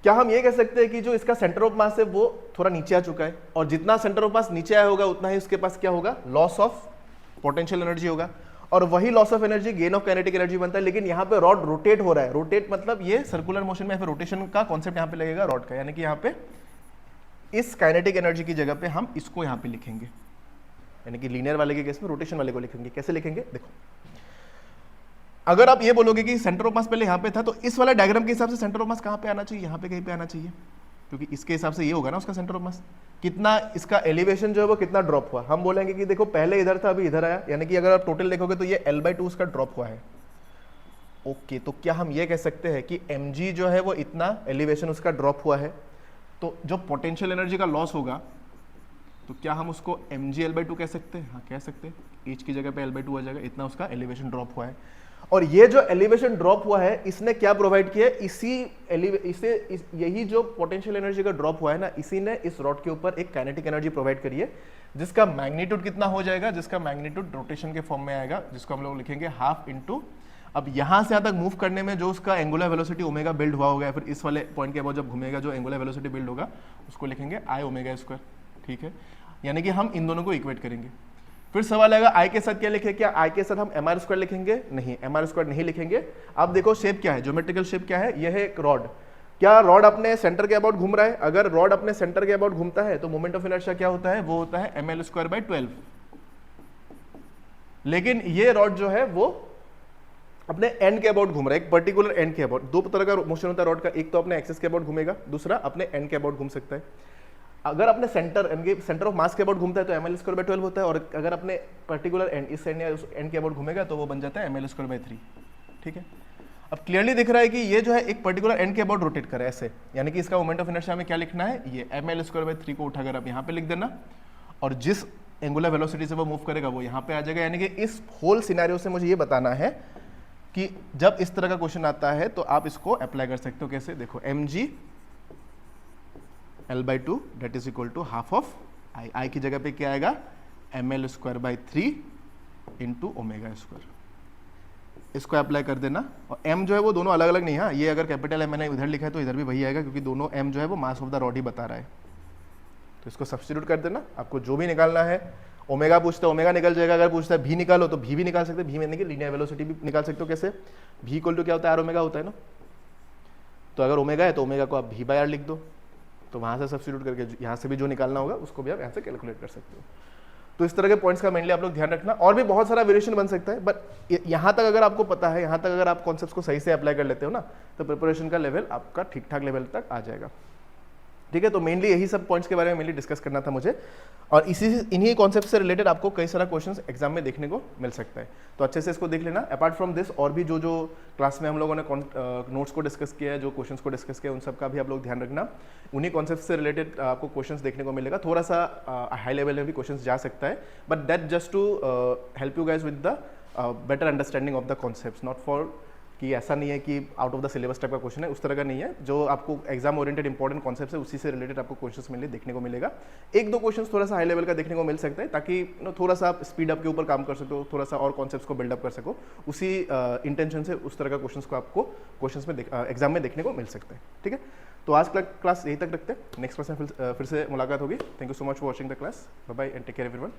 क्या हम ये कह सकते हैं कि जो इसका सेंटर ऑफ मास है वो थोड़ा नीचे आ चुका है, और जितना सेंटर ऑफ मास नीचे आया होगा उतना ही उसके पास क्या होगा? लॉस ऑफ पोटेंशियल एनर्जी होगा। और वही loss of energy gain of kinetic energy बनता है। लेकिन यहाँ पे रॉड रोटेट हो रहा है। रोटेट मतलब ये सर्कुलर मोशन में, फिर रोटेशन का कॉन्सेप्ट यहाँ पे लगेगा रॉड का। यानी कि यहाँ पे इस काइनेटिक एनर्जी की जगह पे हम इसको यहाँ पे लिखेंगे, यानी कि लीनियर वाले के केस में रोटेशन वाले को लिखेंगे। कैसे लिखेंगे? देखो, अगर आप ये बोलोगे कि सेंटर ऑफ मास पहले यहाँ पे था, तो इस वाले डायग्राम के हिसाब से सेंटर ऑफ मास कहाँ पे आना चाहिए? यहाँ पे कहीं पे आना चाहिए, क्योंकि इसके हिसाब से ये होगा ना उसका सेंटर ऑफ मास। कितना इसका एलिवेशन जो है वो कितना ड्रॉप हुआ? हम बोलेंगे कि देखो पहले इधर था, अभी इधर आया। यानी कि अगर आप टोटल देखोगे तो ये l/2 उसका ड्रॉप हुआ है। ओके, तो क्या हम ये कह सकते हैं कि mg जो है वो इतना एलिवेशन उसका ड्रॉप हुआ है, तो जो पोटेंशियल एनर्जी का लॉस होगा तो क्या हम उसको mg l/2 कह सकते हैं? हाँ, कह सकते हैं। h की जगह पे l/2 आ जाएगा, इतना उसका एलिवेशन ड्रॉप हुआ है। और ये जो एलिवेशन ड्रॉप हुआ है इसने क्या प्रोवाइड किया है? यही जो पोटेंशियल एनर्जी का ड्रॉप हुआ है ना, इसी ने इस रॉड के ऊपर एक काइनेटिक एनर्जी प्रोवाइड करी है, जिसका मैग्नीट्यूड कितना हो जाएगा? जिसका मैग्नीट्यूड रोटेशन के फॉर्म में आएगा, जिसको हम लोग लिखेंगे हाफ इंटू, अब यहां से यहां तक मूव करने में जो उसका एंगुलर वेलोसिटी ओमेगा बिल्ड हुआ होगा, फिर इस वाले पॉइंट के बाद जब घूमेगा जो एंगुलर वेलोसिटी बिल्ड होगा उसको लिखेंगे i⍵²। ठीक है, यानी कि हम इन दोनों को इक्वेट करेंगे। फिर सवाल आएगा i के साथ क्या लिखे? क्या i के साथ हम mr² लिखेंगे? नहीं, mr² नहीं लिखेंगे। अब देखो शेप क्या है, ज्योमेट्रिकल शेप क्या है? यह है एक रॉड। क्या रॉड अपने सेंटर के अबाउट घूम रहा है? अगर रॉड अपने सेंटर के अबाउट घूमता है तो मोमेंट ऑफ इनर्शिया क्या होता है? वो होता है ml²/12। लेकिन ये रॉड जो है वो अपने एंड के अबाउट घूम रहा है, एक पर्टिकुलर एंड के अबाउट। दो तरह का मोशन होता है रॉड का, एक तो अपने एक्सिस के अबाउट घूमेगा, दूसरा अपने एंड के अबाउट घूम सकता है। अगर अपने सेंटर ऑफ मास के अबाउट घूमता है तो ml²/12 होता है, और अगर अपने पर्टिकुलर एंड, इस एंड या उस एंड के अबाउट घूमेगा तो वो बन जाता है ml²/3। ठीक है, अब क्लियरली दिख रहा है कि ये जो है एक पर्टिकुलर एंड के अबाउट रोटेट करे ऐसे, यानी कि इसका मोमेंट ऑफ इनर्शिया में क्या लिखना है? ये ml²/3 को उठाकर आप यहाँ पे लिख देना, और जिस एंगुलर वेलोसिटी से वो मूव करेगा वो यहाँ पे आ जाएगा। यानी कि इस होल सिनेरियो से मुझे ये बताना है कि जब इस तरह का क्वेश्चन आता है तो आप इसको अप्लाई कर सकते हो। कैसे? देखो mg L/2 that is equal to half of I की जगह पे क्या आएगा ml²/3 इंटू ओमेगा स्क्वायर। इसको अप्लाई कर देना। और m जो है वो दोनों अलग अलग नहीं है, ये अगर कैपिटल है मैंने इधर लिखा है तो इधर भी वही आएगा, क्योंकि दोनों m जो है वो मास ऑफ द रॉड ही बता रहा है। तो इसको सब्स्टिट्यूट कर देना, आपको जो भी निकालना है। ओमेगा पूछता है ओमेगा निकल जाएगा, अगर पूछता है भी निकालो तो भी निकाल सकते हैं। भी यानी कि लीनियर वेलोसिटी भी निकाल सकते हो। कैसे? भी इक्वल टू क्या होता है? आर ओमेगा होता है ना। तो अगर ओमेगा है तो ओमेगा को आप भी बाय आर लिख दो, तो वहां से सब्स्टिट्यूट करके यहाँ से भी जो निकालना होगा उसको भी आप यहाँ से कैलकुलेट कर सकते हो। तो इस तरह के पॉइंट्स का मेनली आप लोग ध्यान रखना। और भी बहुत सारा वेरिएशन बन सकता है, बट यहाँ तक अगर आपको पता है, यहाँ तक अगर आप कॉन्सेप्ट्स को सही से अप्लाई कर लेते हो ना, तो प्रिपरेशन का लेवल आपका ठीक ठाक लेवल तक आ जाएगा। ठीक है, तो मेनली यही सब पॉइंट्स के बारे में मेनली डिस्कस करना था मुझे। और इन्हीं कॉन्सेप्ट से रिलेटेड आपको कई सारा क्वेश्चंस एग्जाम में देखने को मिल सकता है, तो अच्छे से इसको देख लेना। अपार्ट फ्रॉम दिस और भी जो जो क्लास में हम लोगों ने नोट्स को डिस्कस किया है, जो क्वेश्चंस को डिस्कस किया है, उन सब का भी आप लोग ध्यान रखना। उन्हीं कॉन्सेप्ट से रिलेटेड आपको क्वेश्चंस देखने को मिलेगा। थोड़ा सा हाई लेवल में भी क्वेश्चंस जा सकता है, but that just to help you guys with the better understanding of the concepts, not for कि ऐसा नहीं है कि out of the syllabus type का क्वेश्चन है, उस तरह का नहीं है। जो आपको एग्जाम ओरिएंटेड इंपॉर्टेंट कॉन्सेप्ट है उसी से रिलेटेड आपको क्वेश्चंस मिलने देखने को मिलेगा। एक दो क्वेश्चंस थोड़ा सा हाई लेवल का देखने को मिल सकता है, ताकि थोड़ा सा आप स्पीड अप के ऊपर काम कर सको, थोड़ा सा और कॉन्सेप्ट्स को बिल्डअप कर सको। उसी इंटेंशन से उस तरह का क्वेश्चंस को आपको क्वेश्चंस में एग्जाम में देखने को मिल सकता है। ठीक है, तो आज क्लास यहीं तक रखते हैं। नेक्स्ट क्लास में फिर से मुलाकात होगी। Thank you so much for watching the class. Bye bye and take care everyone.